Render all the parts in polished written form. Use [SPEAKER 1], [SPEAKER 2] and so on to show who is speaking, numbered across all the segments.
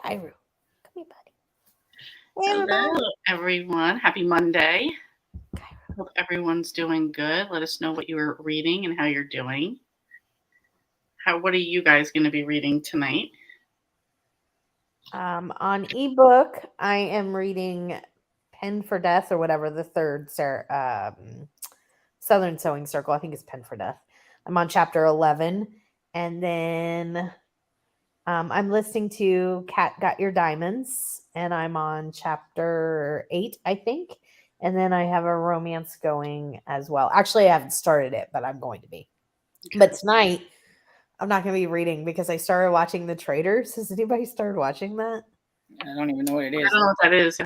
[SPEAKER 1] Cairo. Come here, buddy. Hey, everybody.
[SPEAKER 2] Hello, everyone. Happy Monday.
[SPEAKER 1] Cairo.
[SPEAKER 2] Hope everyone's doing good. Let us know what you were reading and how you're doing. What are you guys going to be reading tonight?
[SPEAKER 1] On ebook, I am reading Pen for Death or whatever the third Southern Sewing Circle. I think it's Pen for Death. I'm on chapter 11, and then I'm listening to Cat Got Your Diamonds, and I'm on chapter 8, I think. And then I have a romance going as well. Actually, I haven't started it, but I'm going to be. But tonight, I'm not going to be reading because I started watching The Traitors. Has anybody started watching that?
[SPEAKER 3] I don't even know what it
[SPEAKER 2] I
[SPEAKER 3] is.
[SPEAKER 2] don't know what that is.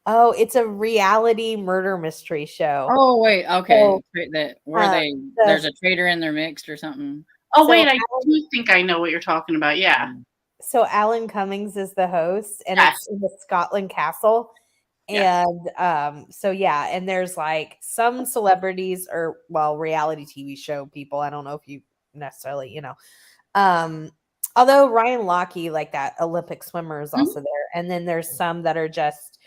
[SPEAKER 1] Oh, it's a reality murder mystery show.
[SPEAKER 3] Oh wait, okay.
[SPEAKER 1] So,
[SPEAKER 3] There's a traitor in their mixed or something.
[SPEAKER 2] Oh, wait, I do think I know what you're talking about. Yeah.
[SPEAKER 1] So Alan Cummings is the host, and
[SPEAKER 2] Yes.
[SPEAKER 1] it's in the Scotland Castle.
[SPEAKER 2] Yes.
[SPEAKER 1] And so yeah, and there's like some celebrities or reality TV show people. I don't know if you necessarily, although Ryan Lochte, like that Olympic swimmer, is also there. And then there's some that are just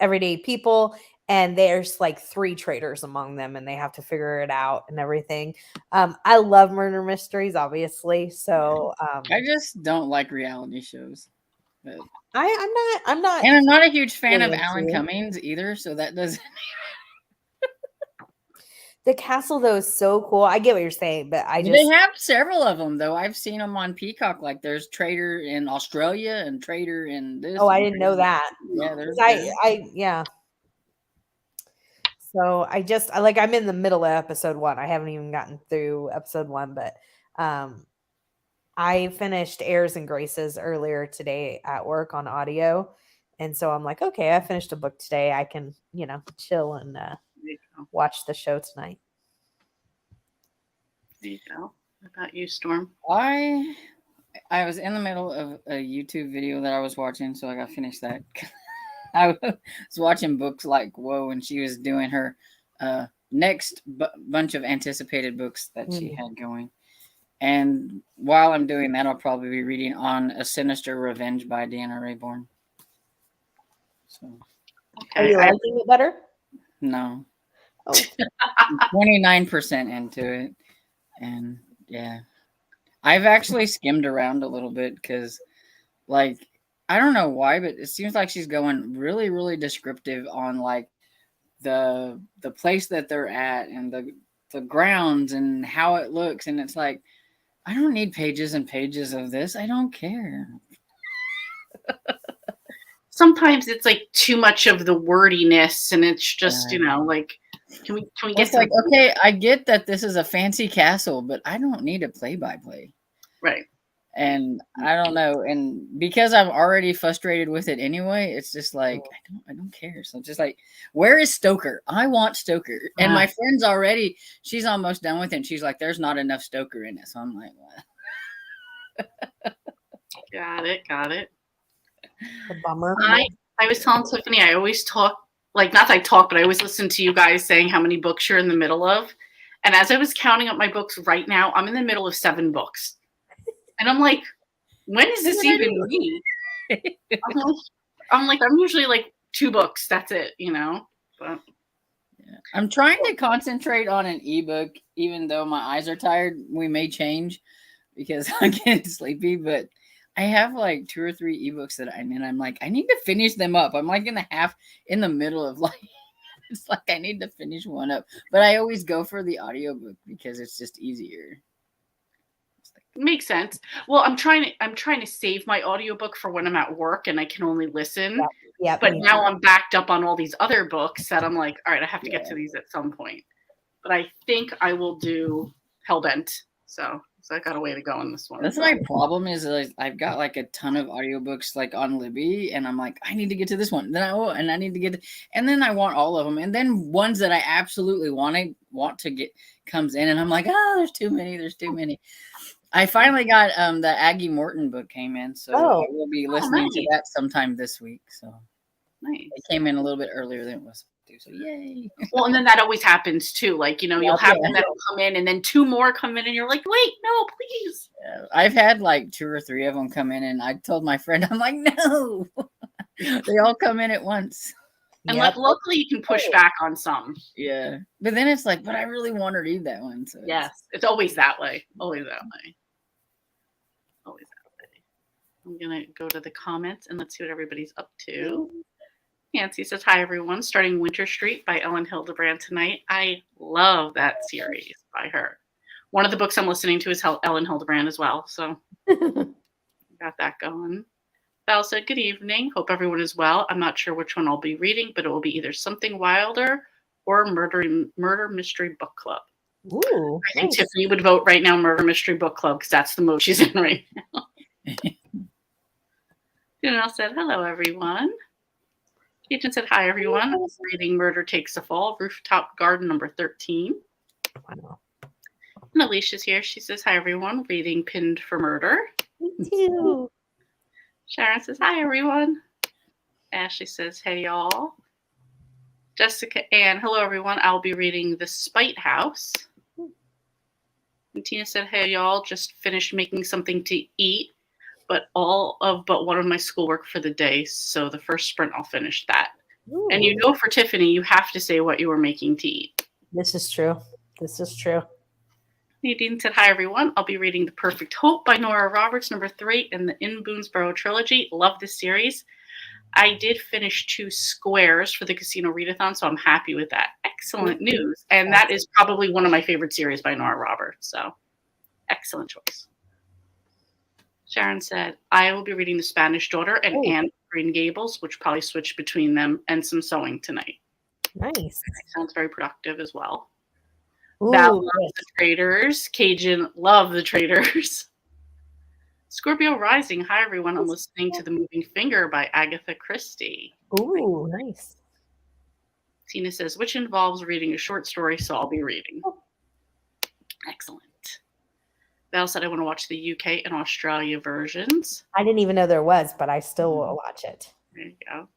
[SPEAKER 1] everyday people, and there's like 3 traitors among them, and they have to figure it out and everything. I love murder mysteries, obviously. So
[SPEAKER 3] I just don't like reality shows. But
[SPEAKER 1] I'm not,
[SPEAKER 3] and I'm not a huge fan of
[SPEAKER 1] into
[SPEAKER 3] Alan
[SPEAKER 1] it.
[SPEAKER 3] Cummings either, so that doesn't.
[SPEAKER 1] The castle though is so cool. I get what you're saying, but
[SPEAKER 3] They have several of them though. I've seen them on Peacock. Like there's Trader in Australia and Trader in this.
[SPEAKER 1] Oh, I didn't know that.
[SPEAKER 3] Yeah, there's.
[SPEAKER 1] Yeah. So I'm in the middle of episode 1. I haven't even gotten through episode 1, but I finished Airs and Graces earlier today at work on audio. And so I'm like, okay, I finished a book today. I can, chill and watch the show tonight.
[SPEAKER 2] There you go. What about you, Storm?
[SPEAKER 3] I was in the middle of a YouTube video that I was watching, so I got to finish that. I was watching Books Like Whoa, and she was doing her next bunch of anticipated books that she had going. And while I'm doing that, I'll probably be reading On a Sinister Revenge by Deanna Raybourn. So,
[SPEAKER 1] are you liking it better?
[SPEAKER 3] No. 29% into it. And yeah. I've actually skimmed around a little bit because, like, I don't know why, but it seems like she's going really, really descriptive on, like, the place that they're at and the grounds and how it looks. And it's like, I don't need pages and pages of this. I don't care.
[SPEAKER 2] Sometimes it's like too much of the wordiness, and it's just like, can we get
[SPEAKER 3] like, okay, I get that this is a fancy castle, but I don't need a play-by-play.
[SPEAKER 2] Right.
[SPEAKER 3] And I don't know, and because I'm already frustrated with it anyway, it's just like I don't care. So just like, where is Stoker? I want Stoker. And my friend's already, she's almost done with it. And she's like, there's not enough Stoker in it. So I'm like, what?
[SPEAKER 2] Got it.
[SPEAKER 1] A bummer.
[SPEAKER 2] I was telling Tiffany, I always talk, like, not that I talk, but I always listen to you guys saying how many books you're in the middle of. And as I was counting up my books right now, I'm in the middle of 7 books. And I'm like, when is this even me? I'm usually like 2 books. That's it, But
[SPEAKER 3] yeah. I'm trying to concentrate on an ebook, even though my eyes are tired. We may change because I'm getting sleepy, but I have like 2 or 3 ebooks that I'm like, I need to finish them up. I'm like in the middle of like, it's like I need to finish one up. But I always go for the audiobook because it's just easier.
[SPEAKER 2] Makes sense. Well, I'm trying to save my audiobook for when I'm at work and I can only listen.
[SPEAKER 1] Yeah.
[SPEAKER 2] But now I'm backed up on all these other books that I'm like, all right, I have to get to these at some point. But I think I will do Hellbent. So I got a way to go on this one.
[SPEAKER 3] That's my problem is like I've got like a ton of audiobooks like on Libby, and I'm like, I need to get to this one. Then I need to get and then I want all of them. And then ones that I absolutely want to get comes in, and I'm like, there's too many. I finally got the Aggie Morton book came in, so I will be listening to that sometime this week. So
[SPEAKER 2] Nice.
[SPEAKER 3] It came in a little bit earlier than it was supposed to, so yay.
[SPEAKER 2] Well, and then that always happens too. Like, you'll
[SPEAKER 3] Yep,
[SPEAKER 2] have
[SPEAKER 3] yeah.
[SPEAKER 2] one that'll come in and then 2 more come in and you're like, wait, no, please.
[SPEAKER 3] I've had like 2 or 3 of them come in, and I told my friend, I'm like, no, they all come in at once.
[SPEAKER 2] And
[SPEAKER 1] Yep.
[SPEAKER 2] luckily you can push back on some.
[SPEAKER 3] Yeah, but then it's like, but I really want to read that one. So
[SPEAKER 2] Yes, it's always that way. Always that way. Always that way. I'm gonna go to the comments and let's see what everybody's up to. Nancy says, hi everyone, starting Winter Street by Ellen Hildebrand tonight. I love that series by her. One of the books I'm listening to is Ellen Hildebrand as well, so got that going. Val said, good evening. Hope everyone is well. I'm not sure which one I'll be reading, but it will be either Something Wilder or Murder Mystery Book Club.
[SPEAKER 1] Ooh,
[SPEAKER 2] I think
[SPEAKER 1] nice.
[SPEAKER 2] Tiffany would vote right now Murder Mystery Book Club because that's the mode she's in right now. Janelle said, hello, everyone. Cajun said, hi, everyone. I'm reading Murder Takes a Fall, Rooftop Garden number 13.
[SPEAKER 1] Wow.
[SPEAKER 2] And Alicia's here. She says, hi, everyone. Reading Pinned for Murder.
[SPEAKER 1] Me too.
[SPEAKER 2] Sharon says, hi, everyone. Ashley says, hey, y'all. Jessica Ann, hello, everyone. I'll be reading The Spite House. And Tina said, hey, y'all. Just finished making something to eat, but one of my schoolwork for the day. So the first sprint, I'll finish that.
[SPEAKER 1] Ooh.
[SPEAKER 2] And for Tiffany, you have to say what you were making to eat.
[SPEAKER 1] This is true. This is true.
[SPEAKER 2] Nadine said, hi, everyone. I'll be reading The Perfect Hope by Nora Roberts, number 3, in the In Boonesboro trilogy. Love this series. I did finish 2 squares for the Casino Readathon, so I'm happy with that. Excellent news. And that is probably one of my favorite series by Nora Roberts, so excellent choice. Sharon said, I will be reading The Spanish Daughter and Anne of Green Gables, which probably switch between them, and some sewing tonight.
[SPEAKER 1] Nice.
[SPEAKER 2] Sounds very productive as well.
[SPEAKER 1] Ooh,
[SPEAKER 2] Val loves The Traders. Cajun love The Traders. Scorpio Rising. Hi, everyone. I'm listening to The Moving Finger by Agatha Christie.
[SPEAKER 1] Ooh, nice.
[SPEAKER 2] Tina says, which involves reading a short story, so I'll be reading. Excellent. Val said, I want to watch the UK and Australia versions.
[SPEAKER 1] I didn't even know there was, but I still will watch it.
[SPEAKER 2] There you go.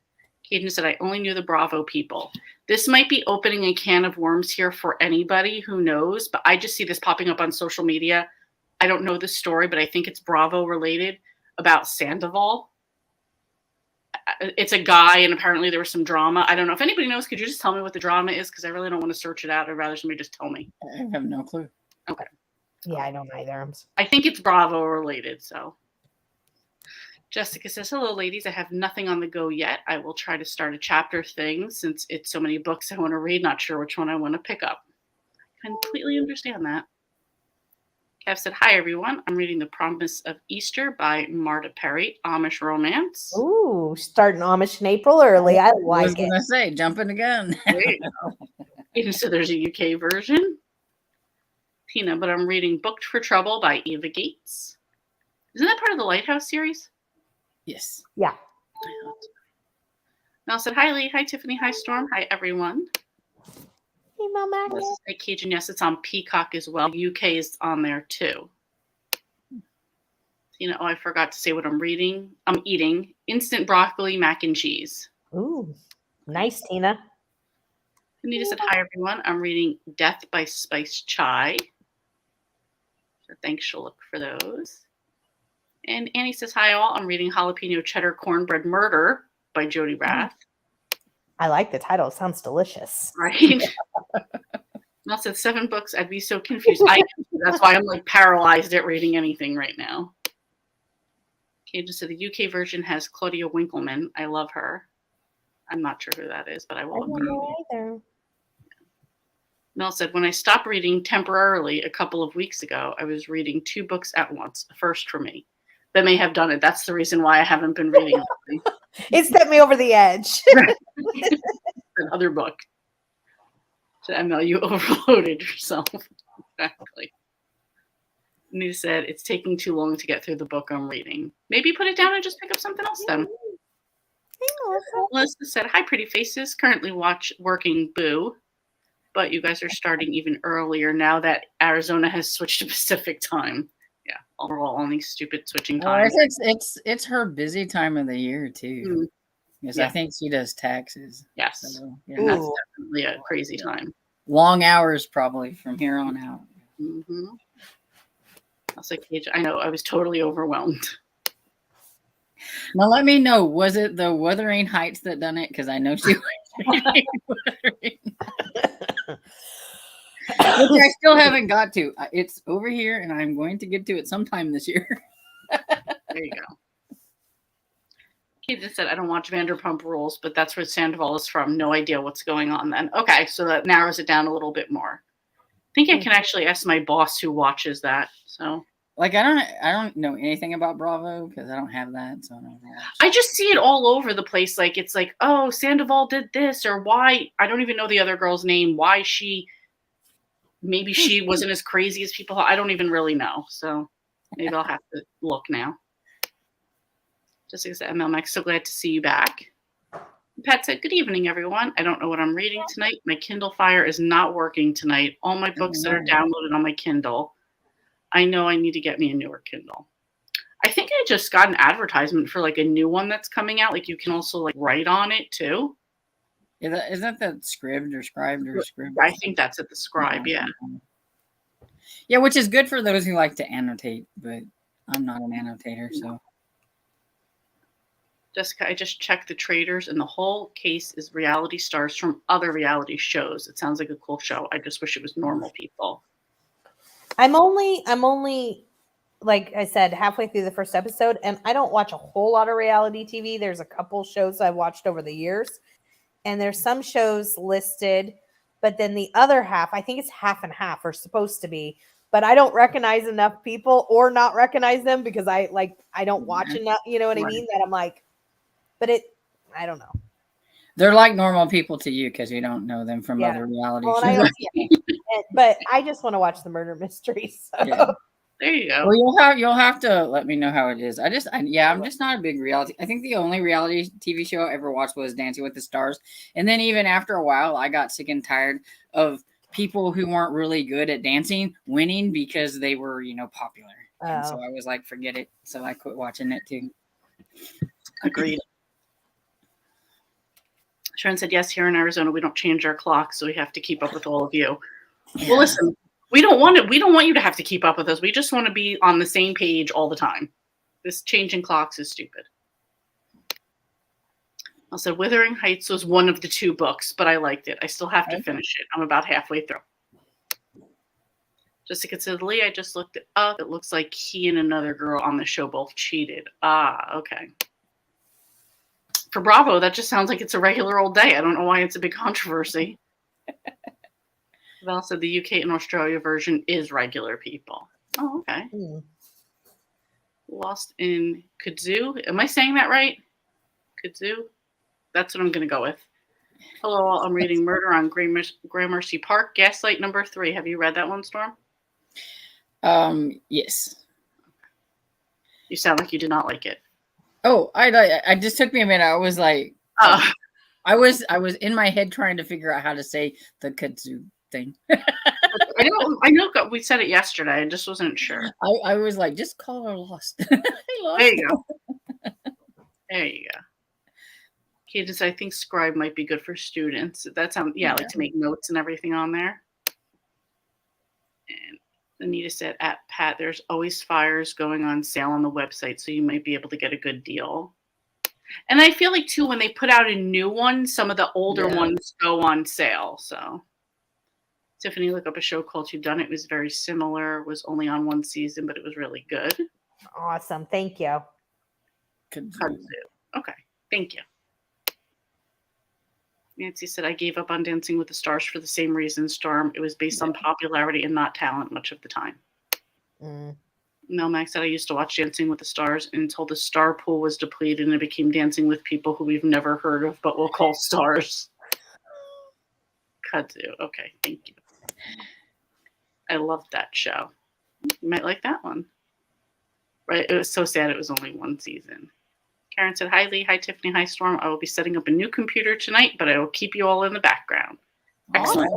[SPEAKER 2] Caden said, I only knew the Bravo people. This might be opening a can of worms here for anybody who knows, but I just see this popping up on social media. I don't know the story, but I think it's Bravo related, about Sandoval. It's a guy, and apparently there was some drama. I don't know. If anybody knows, could you just tell me what the drama is? Because I really don't want to search it out. I'd rather somebody just tell me.
[SPEAKER 3] I have no clue.
[SPEAKER 2] Okay.
[SPEAKER 1] Yeah, I don't either.
[SPEAKER 2] I think it's Bravo related, so. Jessica says, hello, ladies. I have nothing on the go yet. I will try to start a chapter thing since it's so many books I want to read. Not sure which one I want to pick up. I completely understand that. Kev said, hi, everyone. I'm reading The Promise of Easter by Marta Perry, Amish romance.
[SPEAKER 1] Ooh, starting Amish in April early. I
[SPEAKER 3] I was
[SPEAKER 1] like
[SPEAKER 3] going
[SPEAKER 1] it.
[SPEAKER 3] to say, jumping the gun.
[SPEAKER 2] Great. And so there's a UK version. Tina, but I'm reading Booked for Trouble by Eva Gates. Isn't that part of the Lighthouse series?
[SPEAKER 3] Yes.
[SPEAKER 1] Yeah.
[SPEAKER 2] Mel said, hi, Lee. Hi, Tiffany. Hi, Storm. Hi, everyone.
[SPEAKER 1] Hey, Mel Magnet.
[SPEAKER 2] Hey, Cajun, yes, it's on Peacock as well. UK is on there, too. Tina, I forgot to say what I'm reading. I'm eating instant broccoli mac and cheese.
[SPEAKER 1] Ooh, nice, Tina.
[SPEAKER 2] Anita said, hi, everyone. I'm reading Death by Spice Chai. So thanks, she'll look for those. And Annie says, hi, all. I'm reading Jalapeno Cheddar Cornbread Murder by Jody Rath.
[SPEAKER 1] I like the title. It sounds delicious.
[SPEAKER 2] Right? Mel said 7 books. I'd be so confused. That's why I'm like paralyzed at reading anything right now. Okay, just so the UK version has Claudia Winkleman. I love her. I'm not sure who that is, but I will look her up.
[SPEAKER 1] Either.
[SPEAKER 2] Mel said, when I stopped reading temporarily a couple of weeks ago, I was reading 2 books at once, a first for me. That may have done it. That's the reason why I haven't been reading
[SPEAKER 1] It set me over the edge.
[SPEAKER 2] another book. So ML, you overloaded yourself. Exactly. Anita said, it's taking too long to get through the book I'm reading. Maybe put it down and just pick up something else then. Melissa said, hi, pretty faces. Currently working Boo. But you guys are starting even earlier now that Arizona has switched to Pacific time. Yeah, we're all on these stupid switching times.
[SPEAKER 3] It's her busy time of the year too. Yes,
[SPEAKER 2] Yeah.
[SPEAKER 3] I think she does taxes.
[SPEAKER 2] Yes.
[SPEAKER 3] So, yeah.
[SPEAKER 2] And that's
[SPEAKER 1] Ooh.
[SPEAKER 2] definitely a crazy time.
[SPEAKER 3] Long hours probably from here on out.
[SPEAKER 2] Mm-hmm. I was like, I know, I was totally overwhelmed.
[SPEAKER 3] Now let me know, was it the Wuthering Heights that done it? Because I know she was reading Wuthering. Which I still haven't got to. It's over here, and I'm going to get to it sometime this year.
[SPEAKER 2] There you go. Kate just said, I don't watch Vanderpump Rules, but that's where Sandoval is from. No idea what's going on then. Okay, so that narrows it down a little bit more. I think I can actually ask my boss who watches that. So,
[SPEAKER 3] like, I don't know anything about Bravo because I don't have that. So
[SPEAKER 2] I just see it all over the place. Like, it's like, oh, Sandoval did this, or why? I don't even know the other girl's name. Why maybe she wasn't as crazy as people. I don't even really know. So maybe I'll have to look now. Just like I said, ML Max, so glad to see you back. Pat said, good evening, everyone. I don't know what I'm reading tonight. My Kindle Fire is not working tonight. All my books that are downloaded on my Kindle. I know I need to get me a newer Kindle. I think I just got an advertisement for like a new one that's coming out. Like you can also like write on it too.
[SPEAKER 3] Is that the Scribd or Scribed or Scribd?
[SPEAKER 2] I think that's at the Scribe, yeah.
[SPEAKER 3] Yeah, which is good for those who like to annotate, but I'm not an annotator, so.
[SPEAKER 2] Jessica, I just checked the traders, and the whole case is reality stars from other reality shows. It sounds like a cool show. I just wish it was normal people.
[SPEAKER 1] I'm only, like I said, halfway through the first episode, and I don't watch a whole lot of reality TV. There's a couple shows I've watched over the years, and there's some shows listed, but then the other half, I think it's half and half, or supposed to be, but I don't recognize enough people or not recognize them because I don't watch enough, you know what I mean? That I'm like, but I don't know.
[SPEAKER 3] They're like normal people to you because you don't know them from other reality shows.
[SPEAKER 1] But I just want to watch the murder mysteries. So.
[SPEAKER 2] Yeah. There you go.
[SPEAKER 3] Well, you'll have to let me know how it is. I'm just not a big reality. I think the only reality TV show I ever watched was Dancing with the Stars, and then even after a while, I got sick and tired of people who weren't really good at dancing winning because they were, popular. And so I was like, forget it. So I quit watching it too.
[SPEAKER 2] Agreed. Sharon said, yes, here in Arizona, we don't change our clocks, so we have to keep up with all of you. Yeah. Well, listen, we don't want you to have to keep up with us. We just want to be on the same page all the time. This changing clocks is stupid. Also, Wuthering Heights was one of the 2 books, but I liked it. I still have to finish it. I'm about halfway through. Jessica said, Lee, I just looked it up. It looks like he and another girl on the show both cheated. Ah, okay. For Bravo, that just sounds like it's a regular old day. I don't know why it's a big controversy. Val said the UK and Australia version is regular people. Oh, okay. Lost in Kudzu. Am I saying that right? Kudzu? That's what I'm going to go with. Hello, I'm reading Murder on Gramercy Park, Gaslight number 3. Have you read that one, Storm?
[SPEAKER 3] Yes.
[SPEAKER 2] You sound like you did not like it.
[SPEAKER 3] Oh, I just took me a minute. I was like, I was in my head trying to figure out how to say the kudzu thing.
[SPEAKER 2] I know we said it yesterday. I just wasn't sure.
[SPEAKER 3] I was like, just call her Lost.
[SPEAKER 2] There you go. There you go. Cadence, I think Scribe might be good for students. That sounds, like to make notes and everything on there. And Anita said, at Pat, there's always fires going on sale on the website, so you might be able to get a good deal. And I feel like, too, when they put out a new one, some of the older ones go on sale. So, Tiffany, look up a show called Who Done It. It was very similar. It was only on 1 season, but it was really good.
[SPEAKER 1] Awesome. Thank you.
[SPEAKER 2] Kudzu. Okay. Thank you. Nancy said, I gave up on Dancing with the Stars for the same reason, Storm. It was based on popularity and not talent much of the time. Mel Max said, I used to watch Dancing with the Stars until the star pool was depleted and it became Dancing with people who we've never heard of but will call stars. Kudzu. Okay, thank you. I loved that show. You might like that one. Right? It was so sad it was only 1 season. Karen said, hi, Lee. Hi, Tiffany. Hi, Storm. I will be setting up a new computer tonight, but I will keep you all in the background. Excellent.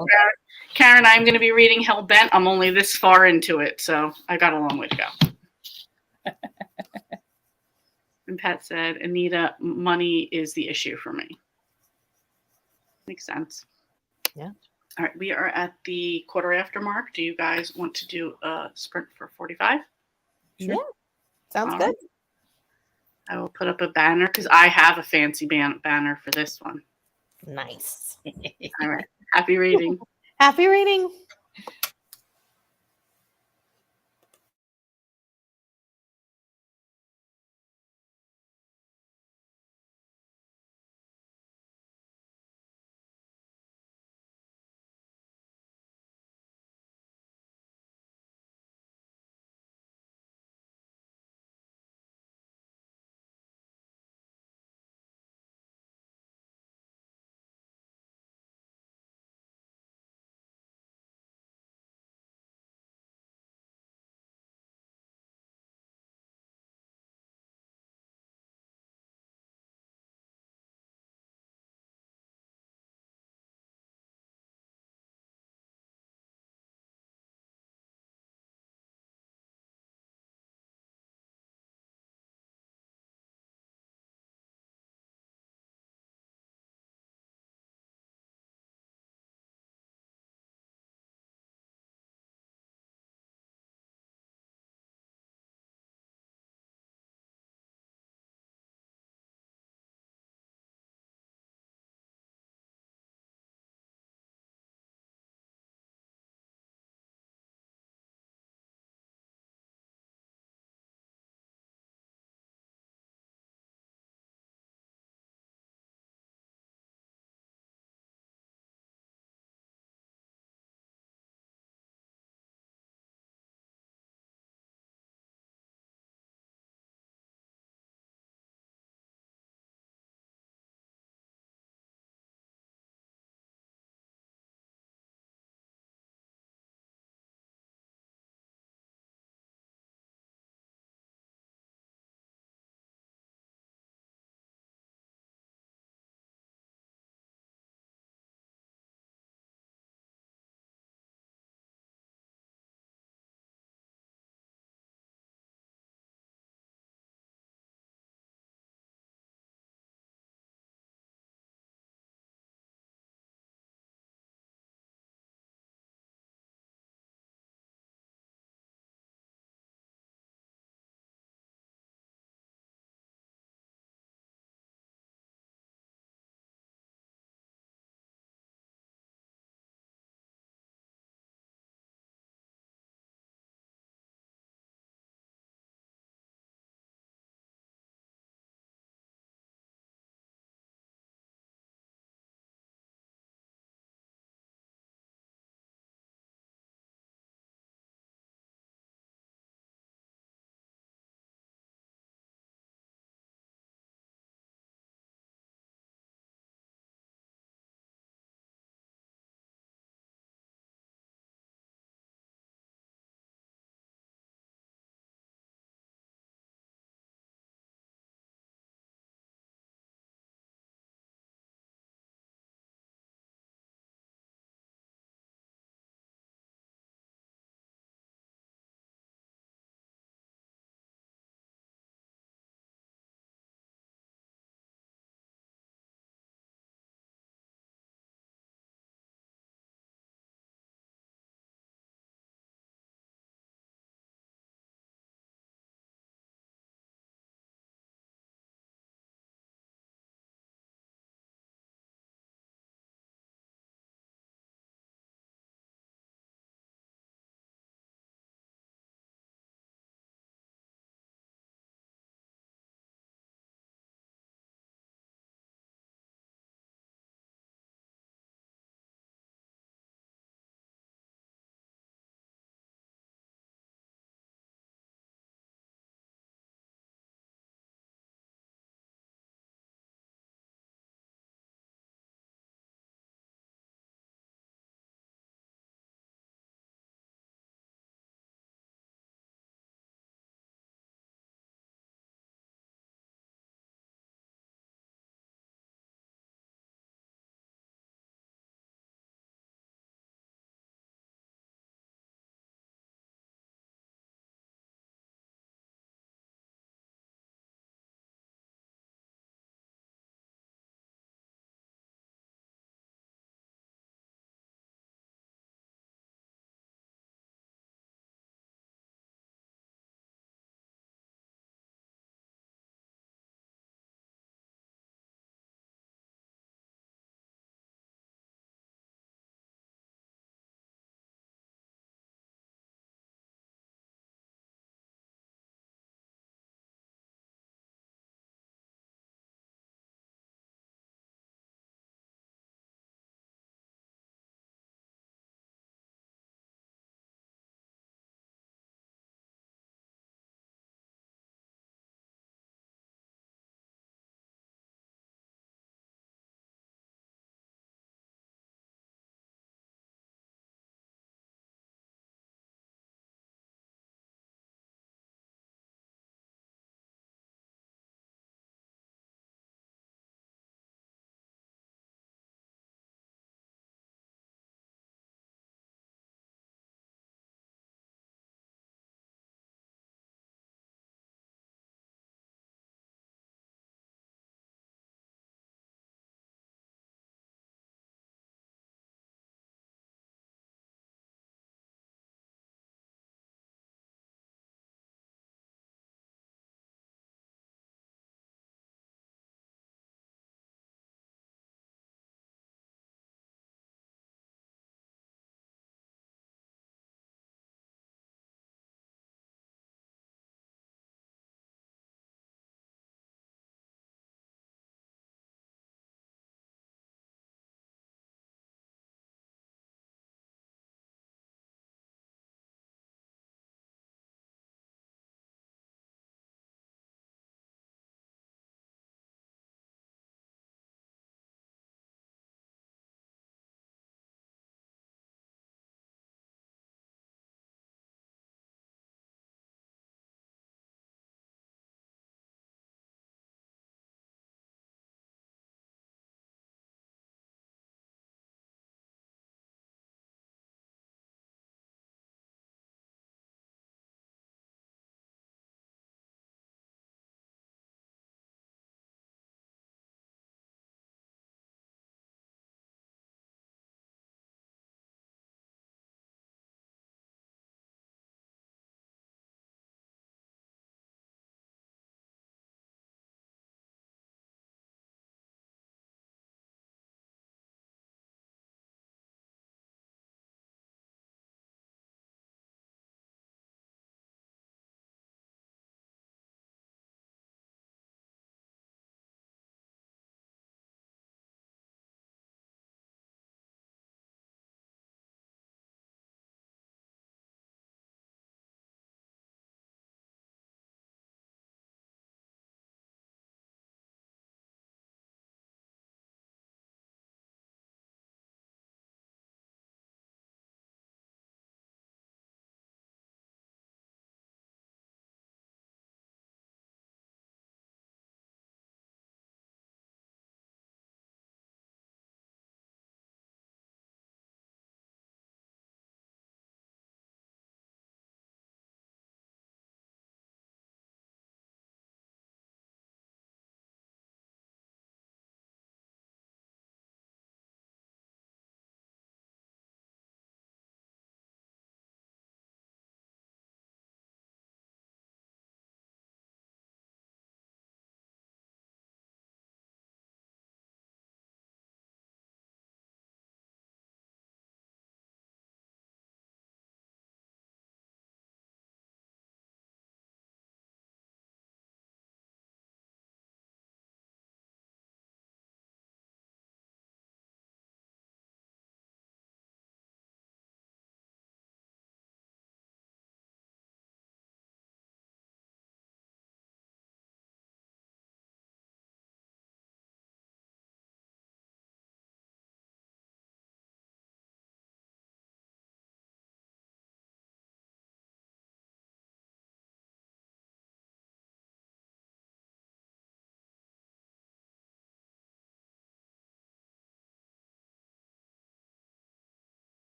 [SPEAKER 2] Karen, I'm going to be reading Hellbent. I'm only this far into it, so I got a long way to go. And Pat said, Anita, money is the issue for me. Makes sense.
[SPEAKER 1] Yeah.
[SPEAKER 2] All right, we are at the quarter after mark. Do you guys want to do a sprint for 45?
[SPEAKER 1] Yeah. Sounds
[SPEAKER 2] All
[SPEAKER 1] good.
[SPEAKER 2] right. I will put up a banner because I have a fancy banner for this one.
[SPEAKER 1] Nice.
[SPEAKER 2] All right. Happy reading.
[SPEAKER 1] Happy reading.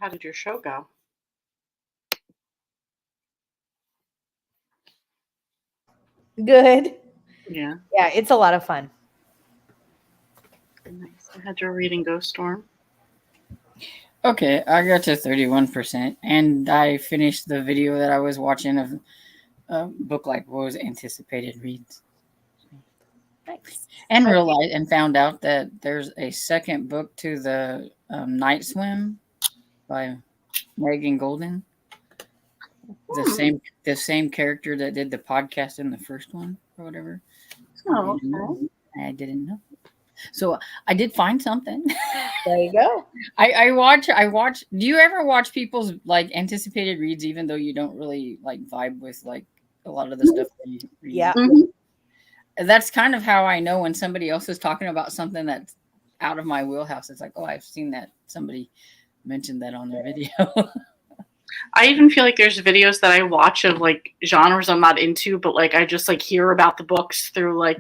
[SPEAKER 2] How did your show go?
[SPEAKER 1] Good.
[SPEAKER 2] Yeah.
[SPEAKER 1] Yeah, it's a lot of fun.
[SPEAKER 2] Nice. How'd your reading go, Storm?
[SPEAKER 3] Okay, I got to 31%, and I finished the video that I was watching of a book like what was anticipated reads.
[SPEAKER 1] Nice.
[SPEAKER 3] And realized and found out that there's a second book to the Night Swim by Megan Golden. The same character that did the podcast in the first one or whatever.
[SPEAKER 2] Oh,
[SPEAKER 3] I didn't know. So I did find something.
[SPEAKER 1] There you go.
[SPEAKER 3] I watch. Do you ever watch people's like anticipated reads, even though you don't really like vibe with like a lot of the stuff that you read?
[SPEAKER 1] Yeah.
[SPEAKER 3] That's kind of how I know when somebody else is talking about something that's out of my wheelhouse. It's like, oh, I've seen that. Somebody mentioned that on their video.
[SPEAKER 2] I even feel like there's videos that I watch of like genres I'm not into, but like I just like hear about the books through like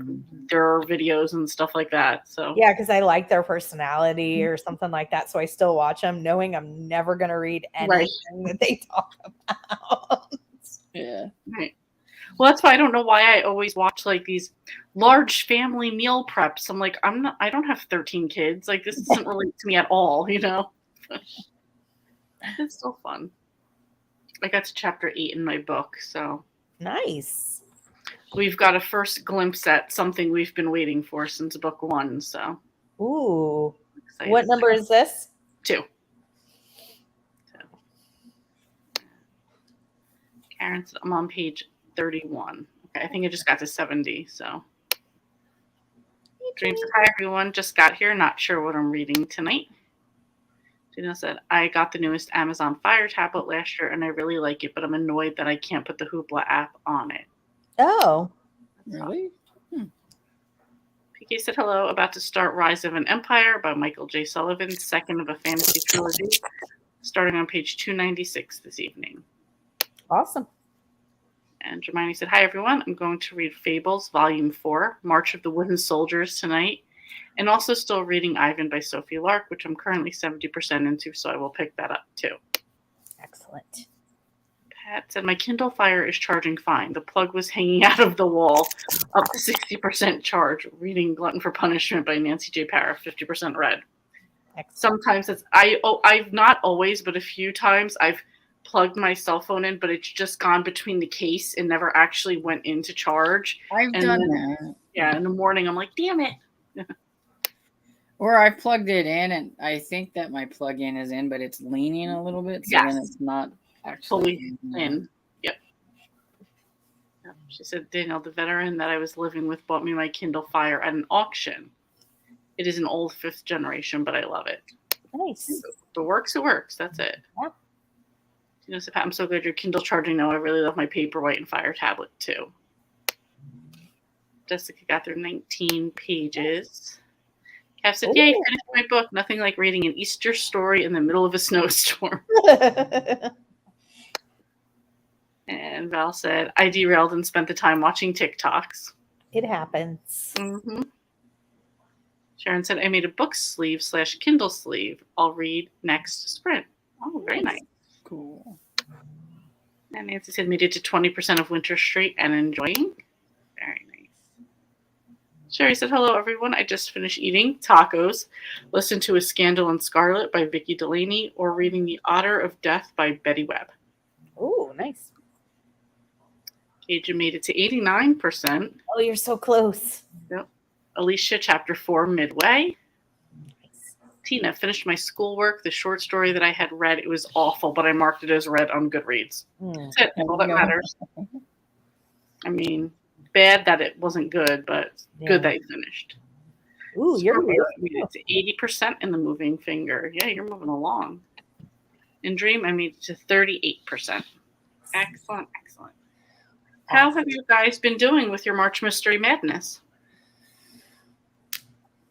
[SPEAKER 2] their videos and stuff like that. So
[SPEAKER 1] Yeah, because I like their personality or something like that. So I still watch them knowing I'm never going to read anything that they talk about.
[SPEAKER 3] Yeah.
[SPEAKER 2] Right. Well, that's why I don't know why I always watch like these large family meal preps. I'm like, I don't have 13 kids. Like this doesn't relate to me at all, you know? It's still fun. I got to chapter 8 in my book, so
[SPEAKER 1] Nice.
[SPEAKER 2] we've got a first glimpse at something we've been waiting for since book 1. So
[SPEAKER 1] Ooh.
[SPEAKER 2] excited.
[SPEAKER 1] What number is this?
[SPEAKER 2] 2. So. Karen said I'm on page 31. Okay, I think I just got to 70. So Dream said, hi everyone, just got here. Not sure what I'm reading tonight. Gina said, I got the newest Amazon Fire tablet last year and I really like it, but I'm annoyed that I can't put the Hoopla app on it.
[SPEAKER 1] Oh.
[SPEAKER 3] Really?
[SPEAKER 2] PK said, hello, about to start Rise of an Empire by Michael J. Sullivan, second of a fantasy trilogy, starting on page 296 this evening.
[SPEAKER 1] Awesome.
[SPEAKER 2] And Hermione said, hi everyone, I'm going to read Fables, Volume 4, March of the Wooden Soldiers tonight. And also still reading Ivan by Sophie Lark, which I'm currently 70% into, so I will pick that up too.
[SPEAKER 1] Excellent.
[SPEAKER 2] Pat said, my Kindle Fire is charging fine. The plug was hanging out of the wall, up to 60% charge. Reading Glutton for Punishment by Nancy J. Parra, 50% read.
[SPEAKER 1] Excellent.
[SPEAKER 2] Sometimes I've not always, but a few times I've plugged my cell phone in, but it's just gone between the case and never actually went into charge.
[SPEAKER 3] I've done that.
[SPEAKER 2] Yeah, in the morning I'm like, damn it.
[SPEAKER 3] Or I plugged it in, and I think that my plug-in is in, but it's leaning a little bit, so then it's not actually
[SPEAKER 2] fully in. Yep. She said, Daniel, the veteran that I was living with, bought me my Kindle Fire at an auction. It is an old 5th generation, but I love it.
[SPEAKER 1] Nice.
[SPEAKER 2] If it works, it works. That's it.
[SPEAKER 1] Yeah.
[SPEAKER 2] You know, I'm so glad your Kindle charging now. I really love my Paperwhite and Fire tablet too. Jessica got through 19 pages. Kev said, yay, finished my book. Nothing like reading an Easter story in the middle of a snowstorm. And Val said, I derailed and spent the time watching TikToks.
[SPEAKER 1] It happens.
[SPEAKER 2] Mm-hmm. Sharon said, I made a book sleeve / Kindle sleeve. I'll read next sprint. Oh, very nice.
[SPEAKER 3] Cool.
[SPEAKER 2] And Nancy said, made it to 20% of Winter Street and enjoying. Very nice. Sherry said, hello, everyone. I just finished eating tacos, listened to A Scandal in Scarlet by Vicki Delaney, or reading The Otter of Death by Betty Webb.
[SPEAKER 1] Oh, nice.
[SPEAKER 2] Aja made it to 89%.
[SPEAKER 1] Oh, you're so close.
[SPEAKER 2] Yep. Alicia, chapter 4, midway.
[SPEAKER 1] Nice.
[SPEAKER 2] Tina, finished my schoolwork. The short story that I had read, it was awful, but I marked it as read on Goodreads. That's it. All that matters. I mean, bad that it wasn't good, but good that you finished.
[SPEAKER 1] Ooh, you're
[SPEAKER 2] made it to 80% in the moving finger. Yeah, you're moving along. In Dream, I made it to 38%. Excellent, excellent. How have you guys been doing with your March Mystery Madness?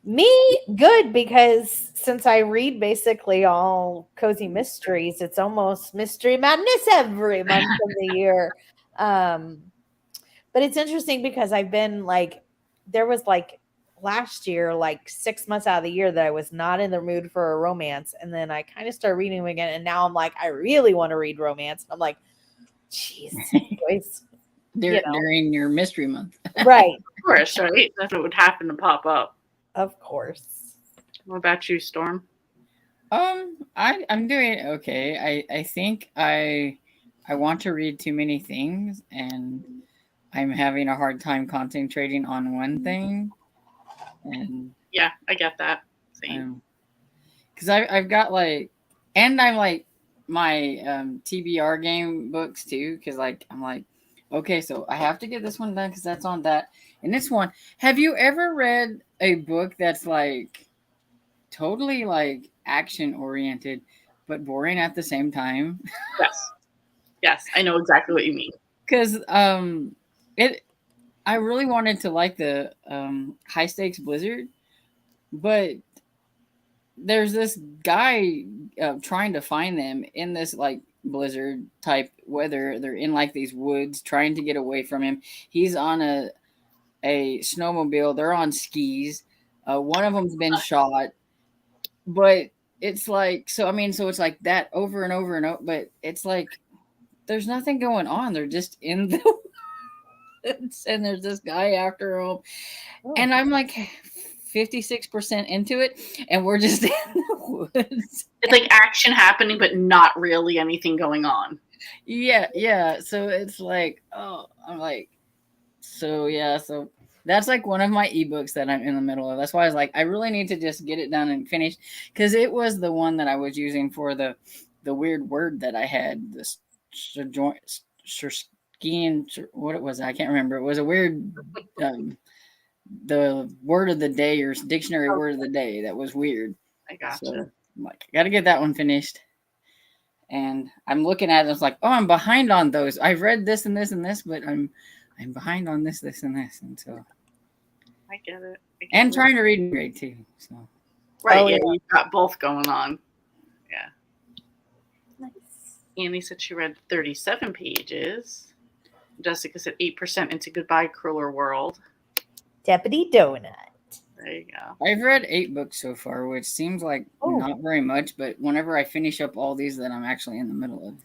[SPEAKER 1] Me, good, because since I read basically all cozy mysteries, it's almost Mystery Madness every month of the year. But it's interesting because I've been like, there was like last year, like 6 months out of the year, that I was not in the mood for a romance. And then I kind of started reading them again. And now I'm like, I really want to read romance. I'm like, jeez, boys.
[SPEAKER 3] During your mystery month.
[SPEAKER 1] Right.
[SPEAKER 2] Of course, right? That's what would happen to pop up.
[SPEAKER 1] Of course.
[SPEAKER 2] What about you, Storm?
[SPEAKER 3] I'm doing okay. I think I want to read too many things, and I'm having a hard time concentrating on one thing. And
[SPEAKER 2] yeah, I get that. Same.
[SPEAKER 3] Because I've got like, and I'm like my TBR game books too. Because like I'm like, okay, so I have to get this one done because that's on that. And this one, have you ever read a book that's like totally like action oriented but boring at the same time?
[SPEAKER 2] Yes, I know exactly what you mean.
[SPEAKER 3] Because I really wanted to like the High Stakes Blizzard, but there's this guy trying to find them in this like blizzard type weather. They're in like these woods trying to get away from him. He's on a snowmobile. They're on skis. One of them's been shot, but it's like, so it's like that over and over and over, but it's like there's nothing going on. They're just in the woods, and there's this guy after them. And I'm like 56% into it, and we're just in the woods.
[SPEAKER 2] It's like action happening, but not really anything going on.
[SPEAKER 3] Yeah. So it's like, oh, I'm like, so yeah. So that's like one of my ebooks that I'm in the middle of. That's why I was like, I really need to just get it done and finish, because it was the one that I was using for the weird word that I had. This skiing, what it was, I can't remember. It was a weird. The word of the day or dictionary word of the day that was weird.
[SPEAKER 2] I gotcha.
[SPEAKER 3] So I'm like, I gotta get that one finished. And I'm looking at it, it's like, oh, I'm behind on those. I've read this and this and this, but I'm behind on this and this. And so
[SPEAKER 2] I get it.
[SPEAKER 3] And trying to read grade too. So
[SPEAKER 2] right, yeah, you've got both going on. Yeah.
[SPEAKER 1] Nice.
[SPEAKER 2] Annie said she read 37 pages. Jessica said 8% into Goodbye Crueler World.
[SPEAKER 1] Deputy Donut.
[SPEAKER 2] There you go.
[SPEAKER 3] I've read 8 books so far, which seems like not very much, but whenever I finish up all these that I'm actually in the middle of.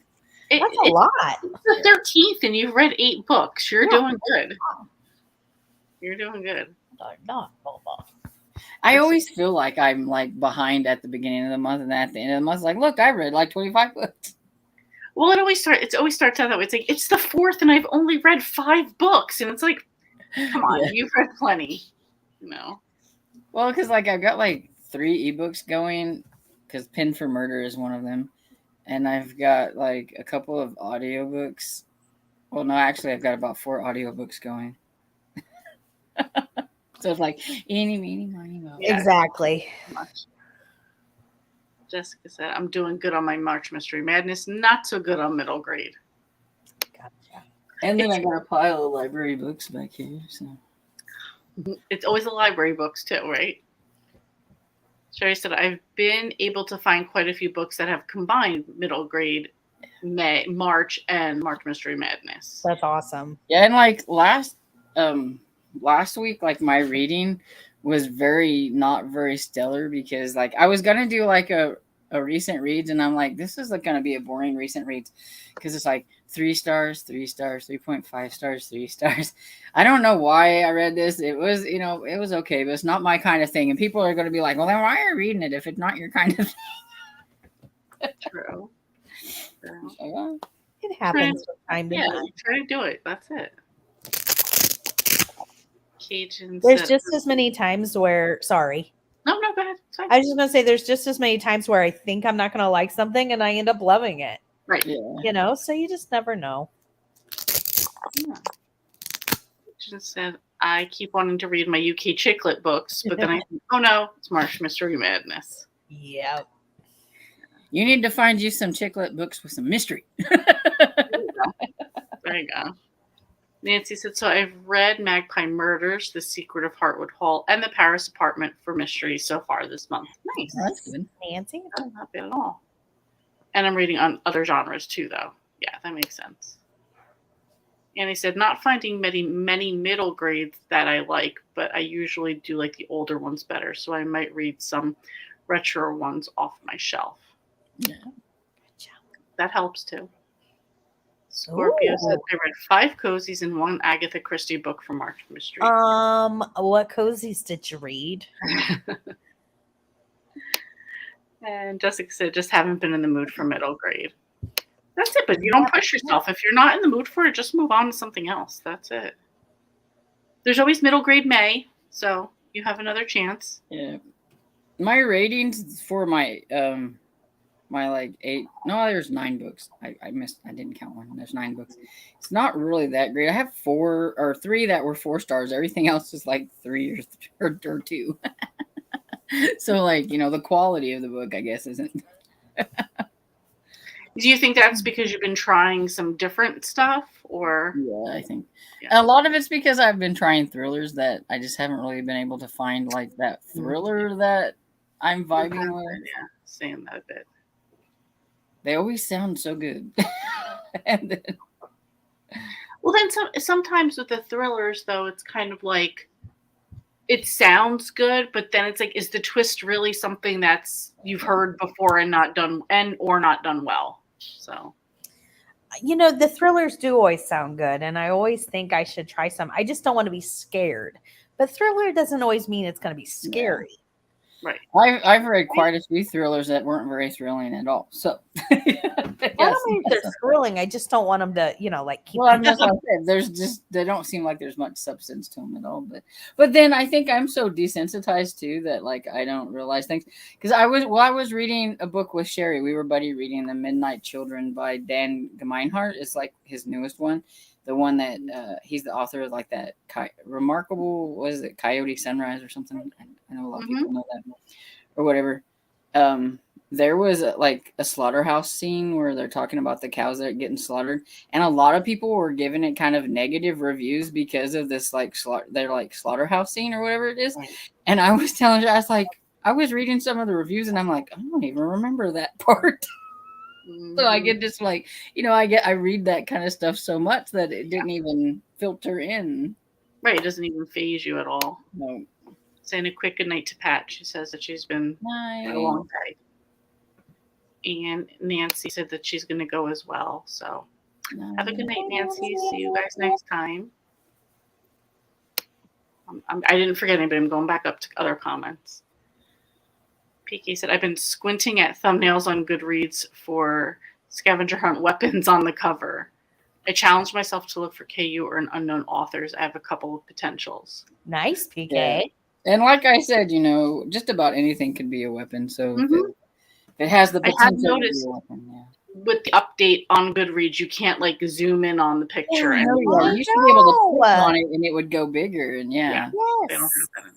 [SPEAKER 1] That's a lot.
[SPEAKER 2] It's the 13th and you've read 8 books. You're doing good. You're doing good.
[SPEAKER 1] Not.
[SPEAKER 3] I always feel like I'm like behind at the beginning of the month, and at the end of the month, it's like, look, I read like 25 books.
[SPEAKER 2] Well, it always starts out that way. It's like, it's the 4th and I've only read 5 books. And it's like, come on, you've read plenty. No.
[SPEAKER 3] Well, because like I've got like 3 ebooks going, because Pin for Murder is one of them. And I've got like a couple of audiobooks. Well, no, actually I've got about 4 audiobooks going. So it's like, eeny, meeny, miny, moe.
[SPEAKER 1] Exactly.
[SPEAKER 2] Jessica said, I'm doing good on my March Mystery Madness, not so good on middle grade.
[SPEAKER 1] Gotcha.
[SPEAKER 3] And then I got a pile of library books back here. So
[SPEAKER 2] it's always the library books too, right? Sherry said, I've been able to find quite a few books that have combined middle grade March and March Mystery Madness.
[SPEAKER 1] That's awesome.
[SPEAKER 3] Yeah, and like last week, like my reading was not very stellar, because like I was gonna do like a recent reads, and I'm like, this is like gonna be a boring recent reads, because it's like 3 stars, 3 stars, 3.5 stars, 3 stars. I don't know why I read this. It was, it was okay, but it's not my kind of thing. And people are gonna be like, well, then why are you reading it if it's not your kind of thing?
[SPEAKER 2] True.
[SPEAKER 1] It happens from time to time.
[SPEAKER 2] Try to do it. That's it. Cajun
[SPEAKER 1] There's just as many times where, sorry.
[SPEAKER 2] No, go ahead.
[SPEAKER 1] I was just going to say, there's just as many times where I think I'm not going to like something and I end up loving it.
[SPEAKER 2] Right.
[SPEAKER 3] Yeah.
[SPEAKER 1] So you just never know.
[SPEAKER 2] Yeah. Cajun said, I keep wanting to read my UK Chicklet books, but then I think, oh no, it's March Mystery Madness.
[SPEAKER 1] Yep.
[SPEAKER 3] You need to find you some Chicklet books with some mystery.
[SPEAKER 2] There you go. Nancy said, so I've read Magpie Murders, The Secret of Hartwood Hall, and The Paris Apartment for mystery so far this month. Nice.
[SPEAKER 3] That's good.
[SPEAKER 1] Nancy?
[SPEAKER 2] That's not bad at all. And I'm reading on other genres too, though. Yeah, that makes sense. And he said, not finding many middle grades that I like, but I usually do like the older ones better. So I might read some retro ones off my shelf.
[SPEAKER 3] Yeah.
[SPEAKER 2] That helps too. Scorpio said I read 5 cozies and 1 Agatha Christie book for March Mystery.
[SPEAKER 1] What cozies did you read?
[SPEAKER 2] And Jessica said, just haven't been in the mood for middle grade. That's it, but you don't push yourself. If you're not in the mood for it, just move on to something else. That's it. There's always middle grade May, so you have another chance.
[SPEAKER 3] Yeah. My ratings for my my like 8, no, there's 9 books. I didn't count one. There's 9 books. It's not really that great. I have 4 or 3 that were 4 stars. Everything else is like 3 or 2. So like, the quality of the book, I guess, isn't.
[SPEAKER 2] Do you think that's because you've been trying some different stuff, or?
[SPEAKER 3] Yeah, I think a lot of it's because I've been trying thrillers that I just haven't really been able to find like that thriller that I'm vibing with.
[SPEAKER 2] Yeah, saying that a bit.
[SPEAKER 3] They always sound so good. And then,
[SPEAKER 2] well, then sometimes with the thrillers, though, it's kind of like it sounds good, but then it's like, is the twist really something that's you've heard before and not done or not done well? So,
[SPEAKER 1] The thrillers do always sound good, and I always think I should try some. I just don't want to be scared. But thriller doesn't always mean it's going to be scary.
[SPEAKER 2] Yeah. Right.
[SPEAKER 3] I've read quite a few thrillers that weren't very thrilling at all. So
[SPEAKER 1] I don't mean they're thrilling. I just don't want them to, like keep.
[SPEAKER 3] Well, I'm just like they don't seem like there's much substance to them at all. But then I think I'm so desensitized too that like I don't realize things because I was reading a book with Sherry. We were buddy reading The Midnight Children by Dan Gemeinhart. It's like his newest one. The one that he's the author of like that remarkable, what is it, Coyote Sunrise or something? I know a lot of people know that or whatever. There was like a slaughterhouse scene where they're talking about the cows that are getting slaughtered, and a lot of people were giving it kind of negative reviews because of this like their like slaughterhouse scene or whatever it is. Right. And I was telling you, I was reading some of the reviews and I'm like, I don't even remember that part. So I get just like, I read that kind of stuff so much that it didn't even filter in.
[SPEAKER 2] Right. It doesn't even phase you at all.
[SPEAKER 3] No.
[SPEAKER 2] Saying a quick good night to Pat. She says that she's been had a long day. And Nancy said that she's going to go as well. So have a good night, Nancy. See you guys next time. I didn't forget anybody. I'm going back up to other comments. PK said, I've been squinting at thumbnails on Goodreads for scavenger hunt weapons on the cover. I challenged myself to look for KU or an unknown authors. I have a couple of potentials.
[SPEAKER 1] Nice, PK.
[SPEAKER 3] Yeah. And like I said, just about anything could be a weapon. So if it has the potential to be a weapon,
[SPEAKER 2] with the update on Goodreads, you can't like zoom in on the picture.
[SPEAKER 3] You used to be able to click on it and it would go bigger. And
[SPEAKER 2] they don't have that anymore.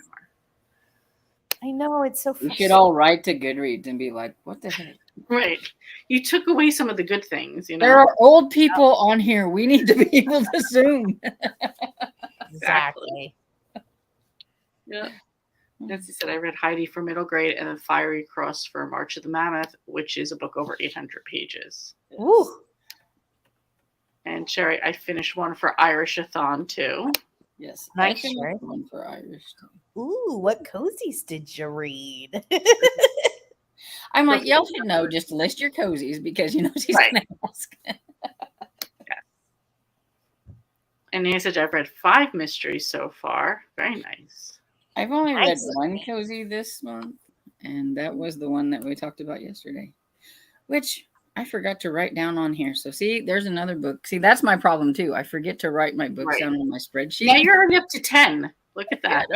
[SPEAKER 1] I know, it's so
[SPEAKER 3] frustrating. We should all write to Goodreads and be like, what the heck?
[SPEAKER 2] Right. You took away some of the good things,
[SPEAKER 3] There are old people on here. We need to be able to zoom.
[SPEAKER 1] Exactly.
[SPEAKER 2] Yeah. Nancy said, I read Heidi for middle grade and then Fiery Cross for March of the Mammoth, which is a book over 800 pages.
[SPEAKER 1] Ooh.
[SPEAKER 2] And Sherry, I finished one for Irish-a-thon too.
[SPEAKER 3] Yes.
[SPEAKER 1] Nice, Sherry.
[SPEAKER 3] One for Irish.
[SPEAKER 1] Ooh, what cozies did you read?
[SPEAKER 3] I'm like, y'all should know, just list your cozies because she's going to ask.
[SPEAKER 2] And Nancy said, I've read 5 mysteries so far. Very nice.
[SPEAKER 3] I've only read one cozy this month, and that was the one that we talked about yesterday, which I forgot to write down on here. So see, there's another book. See, that's my problem too. I forget to write my books down on my spreadsheet.
[SPEAKER 2] Now you're already up to 10. Look at that.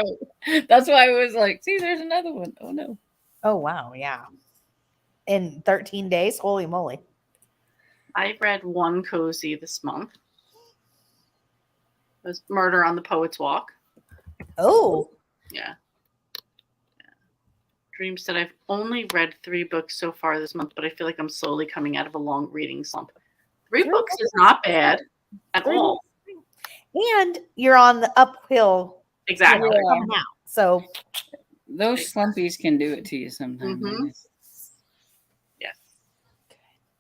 [SPEAKER 3] That's why I was like, see, there's another one. Oh no.
[SPEAKER 1] Oh wow, yeah. In 13 days, holy moly.
[SPEAKER 2] I've read 1 cozy this month. It was Murder on the Poet's Walk.
[SPEAKER 1] Oh.
[SPEAKER 2] Yeah. Dream said, I've only read 3 books so far this month, but I feel like I'm slowly coming out of a long reading slump. 3 books is not bad at all.
[SPEAKER 1] And you're on the uphill.
[SPEAKER 2] Exactly.
[SPEAKER 1] Coming out. So
[SPEAKER 3] those slumpies can do it to you sometimes.
[SPEAKER 2] Yes.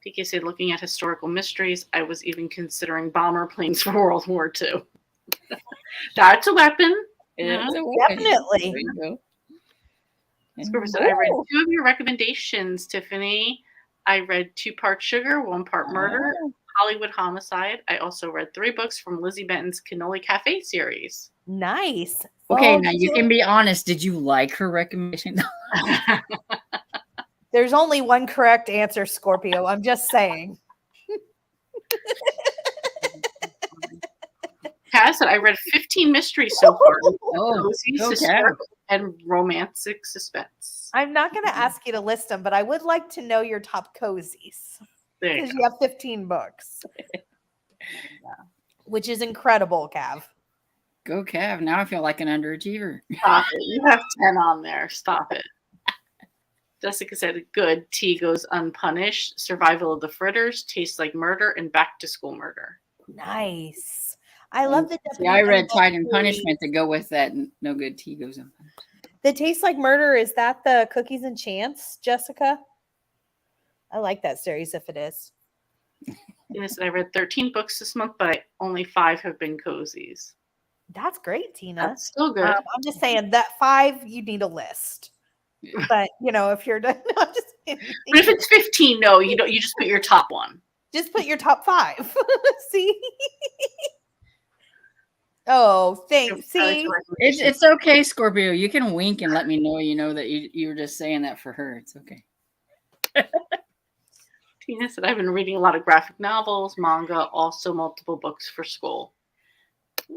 [SPEAKER 2] think you said looking at historical mysteries. I was even considering bomber planes for World War II. That's a weapon.
[SPEAKER 3] Yeah,
[SPEAKER 1] Definitely.
[SPEAKER 3] There you go.
[SPEAKER 2] Scripper said, I read 2 of your recommendations, Tiffany. I read 2 Part Sugar, 1 Part Murder, Hollywood Homicide. I also read 3 books from Lizzie Benton's Cannoli Cafe series.
[SPEAKER 1] Nice.
[SPEAKER 3] Okay,
[SPEAKER 1] Well,
[SPEAKER 3] now you can be honest. Did you like her recommendation?
[SPEAKER 1] there's only one correct answer, Scorpio. I'm just saying.
[SPEAKER 2] Cass said, I read 15 mysteries so far.
[SPEAKER 3] Oh,
[SPEAKER 2] Cozy,
[SPEAKER 3] go Cat.
[SPEAKER 2] historical, and romantic suspense.
[SPEAKER 1] I'm not going to ask you to list them, but I would like to know your top cozies
[SPEAKER 2] There you
[SPEAKER 1] because
[SPEAKER 2] go.
[SPEAKER 1] you have 15 books, which is incredible, Cav.
[SPEAKER 3] Go Cav. Now I feel like an underachiever.
[SPEAKER 2] Stop it. You have 10 on there. Stop it. Jessica said, good. Tea goes unpunished. Survival of the Fritters. Tastes like murder. And back to school murder.
[SPEAKER 1] Nice. I love the
[SPEAKER 3] See, I read
[SPEAKER 1] definition
[SPEAKER 3] Tide
[SPEAKER 1] of
[SPEAKER 3] and Punishment to go with that. No good tea goes unpunished.
[SPEAKER 1] The Taste Like Murder. Is that the Cookies and Chance, Jessica? I like that series if it is.
[SPEAKER 2] Yes, I read 13 books this month, but only 5 have been cozies.
[SPEAKER 1] That's great, Tina.
[SPEAKER 2] That's still good.
[SPEAKER 1] I'm just saying that 5 you need a list.
[SPEAKER 3] Yeah.
[SPEAKER 1] But if you're done, no, I'm just
[SPEAKER 2] But if it's 15, no, you don't. You just put your top one.
[SPEAKER 1] just put your top 5. See? Oh, thanks. See?
[SPEAKER 3] It's okay, Scorpio. You can wink and let me know. You know that you were just saying that for her. It's okay.
[SPEAKER 2] Tina said, I've been reading a lot of graphic novels, manga, also multiple books for school.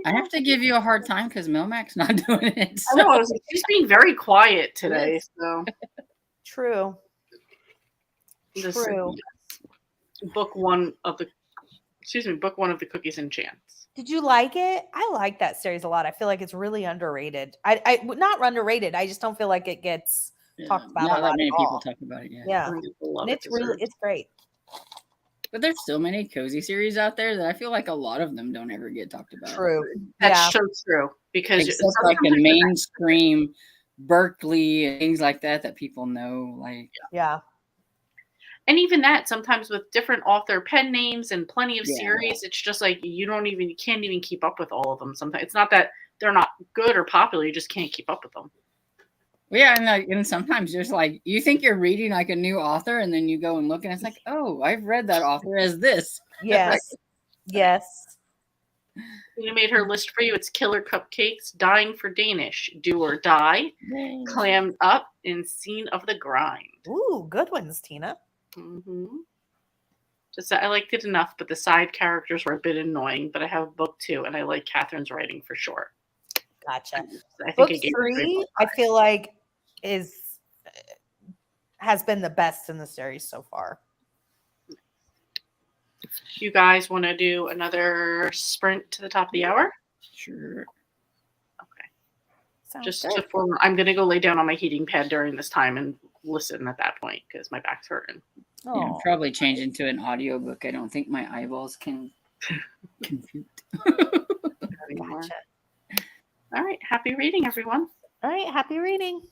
[SPEAKER 3] I have to give you a hard time because Melmac's not doing it.
[SPEAKER 2] I know. She's being very quiet today. So
[SPEAKER 1] True.
[SPEAKER 2] this
[SPEAKER 1] True.
[SPEAKER 2] book one of the Cookies and Chance.
[SPEAKER 1] Did you like it? I like that series a lot. I feel like it's really underrated. I not underrated. I just don't feel like it gets talked about
[SPEAKER 3] Not
[SPEAKER 1] a lot
[SPEAKER 3] that many
[SPEAKER 1] at
[SPEAKER 3] people
[SPEAKER 1] all.
[SPEAKER 3] talk about it.
[SPEAKER 1] Yeah.
[SPEAKER 2] I think people love
[SPEAKER 1] And
[SPEAKER 2] it.
[SPEAKER 1] it's great.
[SPEAKER 3] But there's so many cozy series out there that I feel like a lot of them don't ever get talked about.
[SPEAKER 1] True.
[SPEAKER 2] That's
[SPEAKER 1] Yeah.
[SPEAKER 2] so true. Because
[SPEAKER 3] Except like the mainstream Berkeley and things like that people know. Like
[SPEAKER 1] Yeah.
[SPEAKER 2] and even that sometimes with different author pen names and plenty of
[SPEAKER 3] Yeah.
[SPEAKER 2] series, it's just like you can't even keep up with all of them. Sometimes it's not that they're not good or popular, you just can't keep up with them.
[SPEAKER 3] yeah, and sometimes just like you think you're reading like a new author, and then you go and look, and it's like, oh, I've read that author as this.
[SPEAKER 1] Yes. Yes.
[SPEAKER 2] You made her list for you. It's Killer Cupcakes, Dying for Danish, Do or Die, Clammed Up, and Scene of the Grind.
[SPEAKER 1] Ooh, good ones, Tina.
[SPEAKER 2] Mm-hmm. Just I liked it enough, but the side characters were a bit annoying. But I have book 2, and I like Catherine's writing for sure.
[SPEAKER 1] Gotcha.
[SPEAKER 2] I think
[SPEAKER 1] Book
[SPEAKER 2] I gave
[SPEAKER 1] 3, I feel like has been the best in the series so far.
[SPEAKER 2] You guys want to do another sprint to the top of the hour?
[SPEAKER 3] Sure.
[SPEAKER 2] Okay.
[SPEAKER 1] Sounds
[SPEAKER 2] Just
[SPEAKER 1] good.
[SPEAKER 2] I'm going to go lay down on my heating pad during this time and listen at that point because my back's hurting.
[SPEAKER 3] Yeah,
[SPEAKER 1] Oh.
[SPEAKER 3] probably change into an audiobook. I don't think my eyeballs can compute.
[SPEAKER 1] Gotcha.
[SPEAKER 2] All right. Happy reading, everyone.
[SPEAKER 1] All right. Happy reading.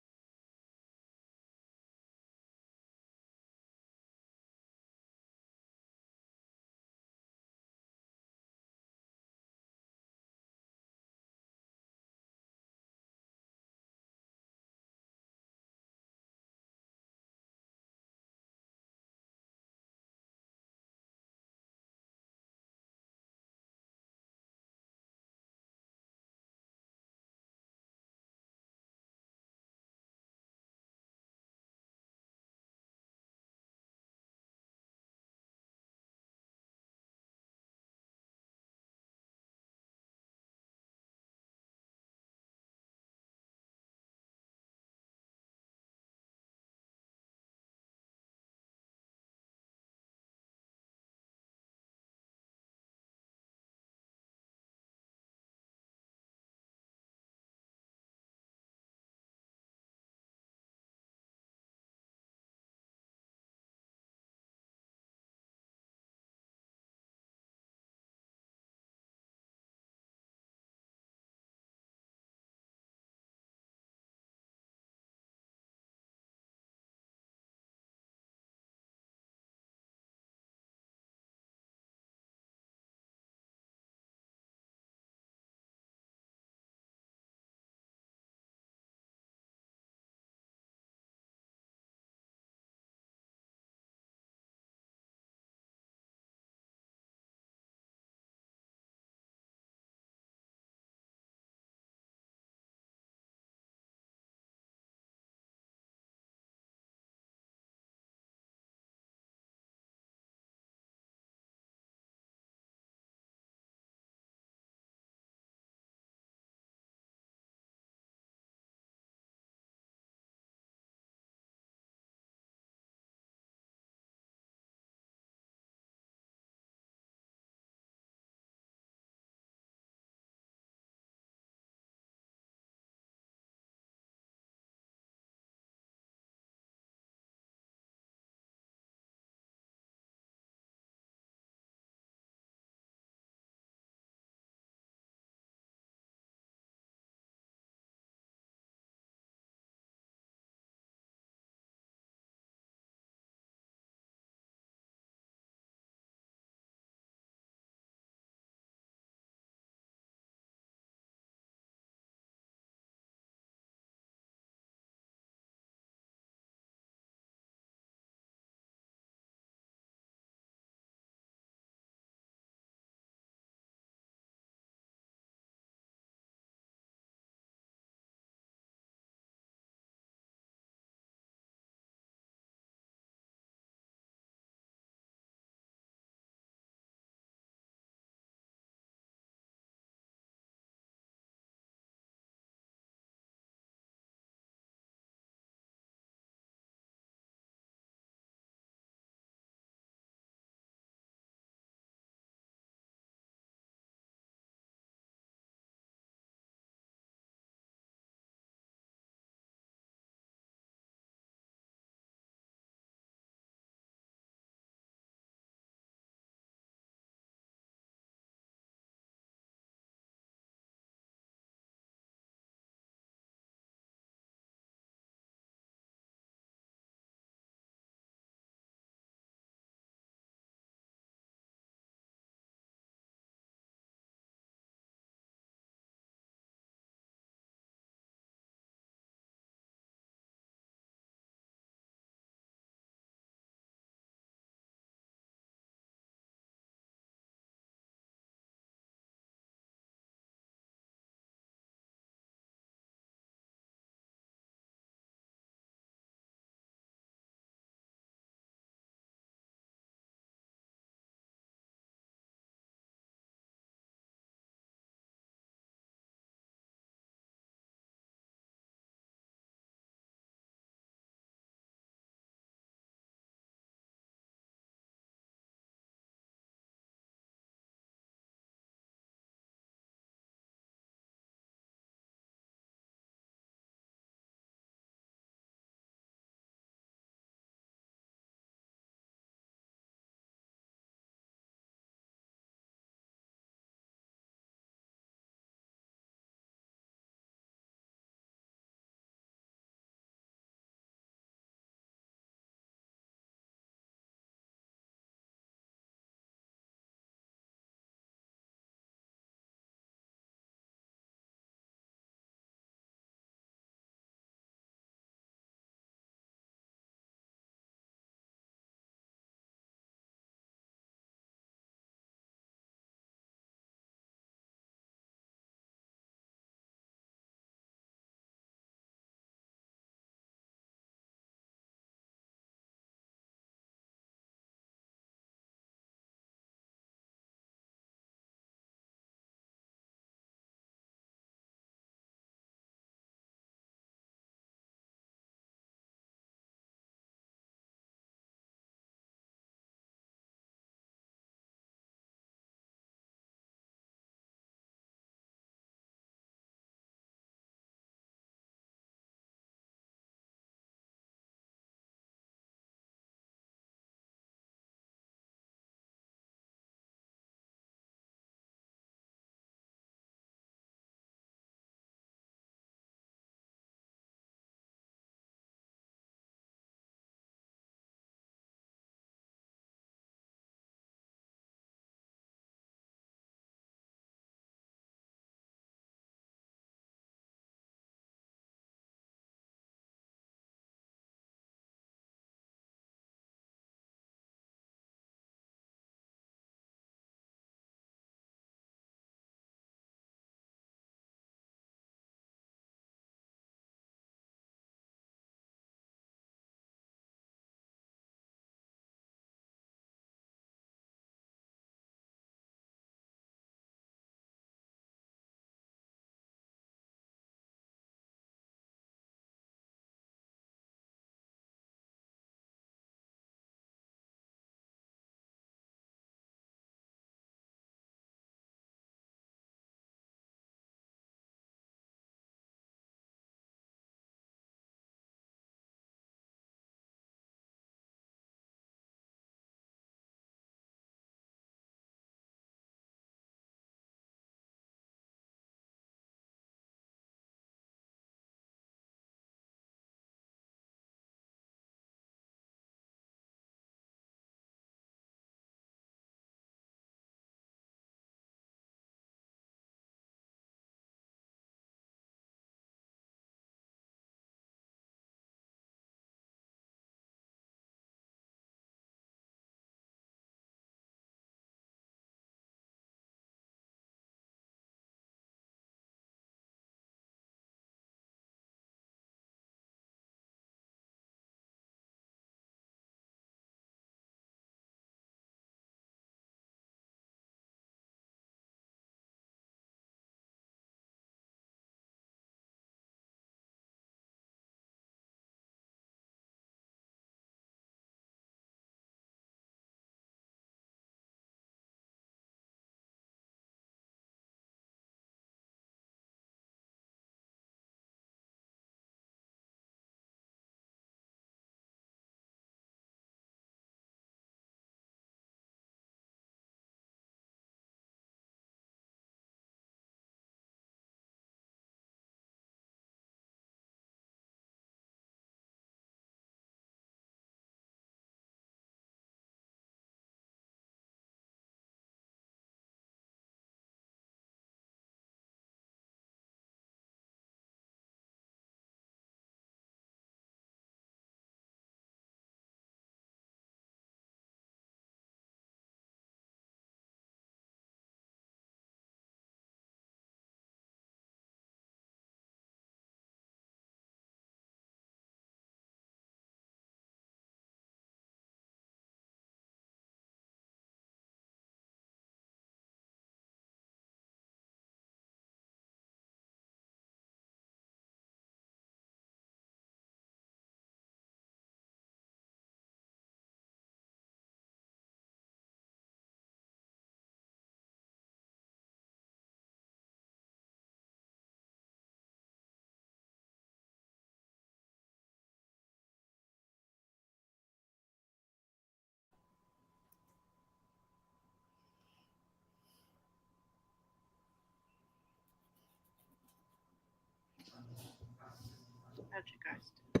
[SPEAKER 2] How'd you guys do?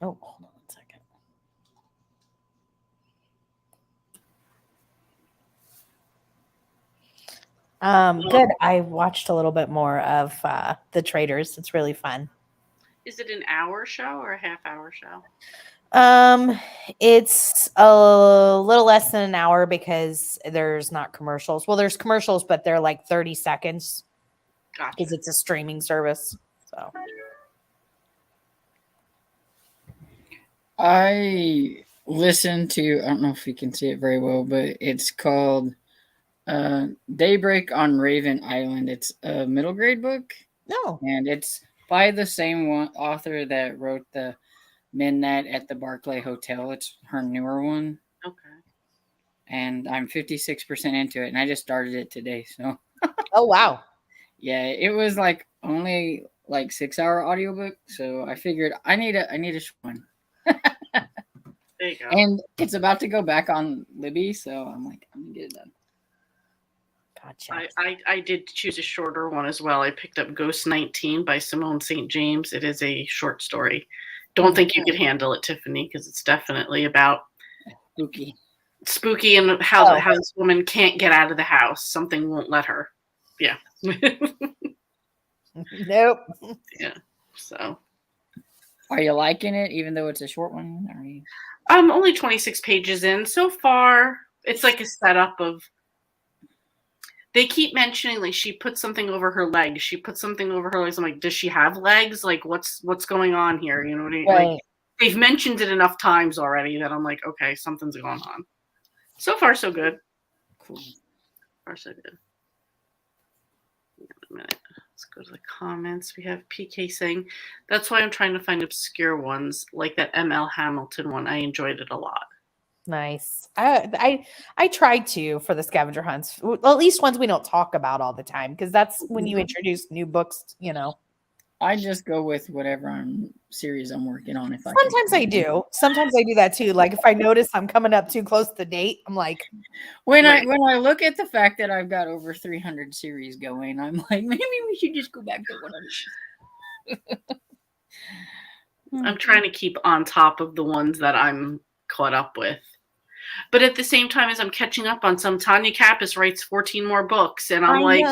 [SPEAKER 1] Oh, hold on 1 second. Good. I watched a little bit more of The Traitors. It's really fun.
[SPEAKER 2] Is it an hour show or a half-hour show?
[SPEAKER 1] It's a little less than an hour because there's not commercials. Well, there's commercials, but they're like 30 seconds
[SPEAKER 2] Gotcha.
[SPEAKER 1] because it's a streaming service. So
[SPEAKER 3] I listened to, I don't know if you can see it very well, but it's called Daybreak on Raven Island. It's a middle grade book.
[SPEAKER 1] no.
[SPEAKER 3] And it's by the same author that wrote the Midnight at the Barclay Hotel. It's her newer one.
[SPEAKER 2] Okay.
[SPEAKER 3] And I'm 56% into it, and I just started it today. So
[SPEAKER 1] Oh wow.
[SPEAKER 3] yeah, it was like only like 6-hour audiobook. So I figured I need a short one.
[SPEAKER 2] There you go.
[SPEAKER 3] And it's about to go back on Libby, so I'm like, I'm gonna get it done.
[SPEAKER 1] Gotcha.
[SPEAKER 2] I did choose a shorter one as well. I picked up Ghost 19 by Simone St. James. It is a short story. Don't think you could handle it, Tiffany, because it's definitely about spooky and how this woman can't get out of the house. Something won't let her. Yeah.
[SPEAKER 1] Nope.
[SPEAKER 2] Yeah. So.
[SPEAKER 3] Are you liking it, even though it's a short one? Are you?
[SPEAKER 2] I'm only 26 pages in so far. It's like a setup of. They keep mentioning like she put something over her legs. She put something over her legs. I'm like, does she have legs? Like, what's going on here? You know what I mean?
[SPEAKER 1] Right.
[SPEAKER 2] Like, they've mentioned it enough times already that I'm like, okay, something's going on. So far, so good.
[SPEAKER 3] Cool.
[SPEAKER 2] So far, so good. Wait a minute. Let's go to the comments. We have PK saying, that's why I'm trying to find obscure ones like that ML Hamilton one. I enjoyed it a lot.
[SPEAKER 1] Nice. I tried to for the scavenger hunts, well, at least ones we don't talk about all the time, because that's when you introduce new books, you know.
[SPEAKER 3] I just go with whatever series I'm working on.
[SPEAKER 1] Sometimes I do. Sometimes I do that too. Like if I notice I'm coming up too close to date, I'm like,
[SPEAKER 3] when I look at the fact that I've got over 300 series going, I'm like, maybe we should just go back to one of these.
[SPEAKER 2] I'm trying to keep on top of the ones that I'm caught up with. But at the same time as I'm catching up on some, Tanya Kappas writes 14 more books. And I'm like,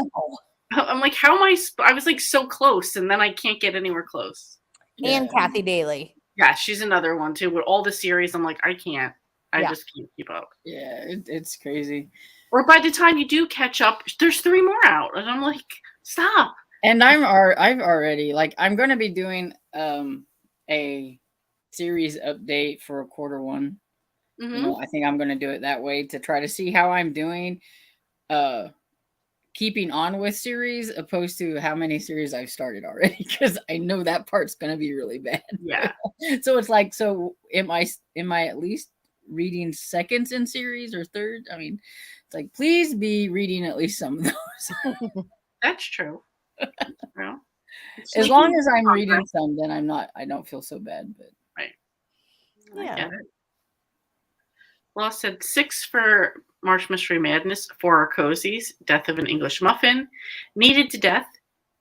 [SPEAKER 2] how am I was like so close, and then I can't get anywhere close.
[SPEAKER 1] And Kathy Daly.
[SPEAKER 2] Yeah, she's another one too. With all the series, I'm like, I just can't keep up.
[SPEAKER 3] Yeah, it's crazy.
[SPEAKER 2] Or by the time you do catch up, there's 3 more out. And I'm like, stop.
[SPEAKER 3] And I've already, like, I'm going to be doing a series update for quarter 1.
[SPEAKER 2] Mm-hmm.
[SPEAKER 3] You know, I think I'm going to do it that way to try to see how I'm doing keeping on with series opposed to how many series I've started already, because I know that part's going to be really bad.
[SPEAKER 2] Yeah.
[SPEAKER 3] So it's like, so am I at least reading seconds in series or third? I mean, it's like, please be reading at least some of those.
[SPEAKER 2] That's true. Well,
[SPEAKER 3] as long as I'm reading some, then I don't feel so bad. But
[SPEAKER 2] right.
[SPEAKER 1] Yeah.
[SPEAKER 2] I get it. Law said 6 for March Mystery Madness, 4 are cozies, Death of an English Muffin, Needed to Death,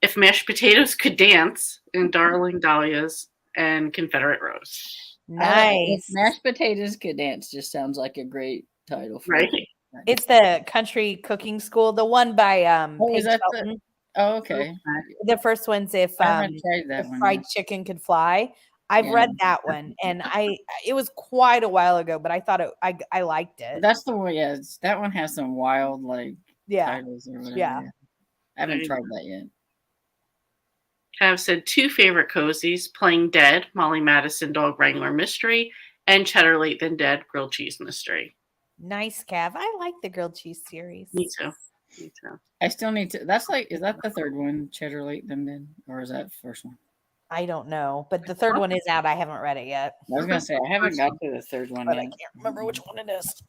[SPEAKER 2] If Mashed Potatoes Could Dance, and Darling Dahlias, and Confederate Rose.
[SPEAKER 1] Nice.
[SPEAKER 3] Mashed Potatoes Could Dance just sounds like a great title for
[SPEAKER 2] right.
[SPEAKER 3] it.
[SPEAKER 1] It's the country cooking school, the one by Paige Shelton.
[SPEAKER 3] Okay.
[SPEAKER 1] The first one's if fried chicken could fly. I've read that one, and it was quite a while ago, but I thought I liked it.
[SPEAKER 3] That's the one. Yeah, that one has some wild titles or whatever.
[SPEAKER 1] Yeah.
[SPEAKER 3] I haven't tried that yet.
[SPEAKER 2] I've said 2 favorite cozies: Playing Dead, Molly Madison Dog Wrangler Mystery, and Cheddar Late Than Dead Grilled Cheese Mystery.
[SPEAKER 1] Nice, Cav. I like the grilled cheese series.
[SPEAKER 2] Me too.
[SPEAKER 3] I still need to. Is that the third one, Cheddar Late Than Dead, or is that the first one?
[SPEAKER 1] I don't know, but the third one is out. I haven't read it yet.
[SPEAKER 3] I was gonna say I haven't got to the third one
[SPEAKER 1] but
[SPEAKER 3] yet.
[SPEAKER 1] I can't remember which one it is.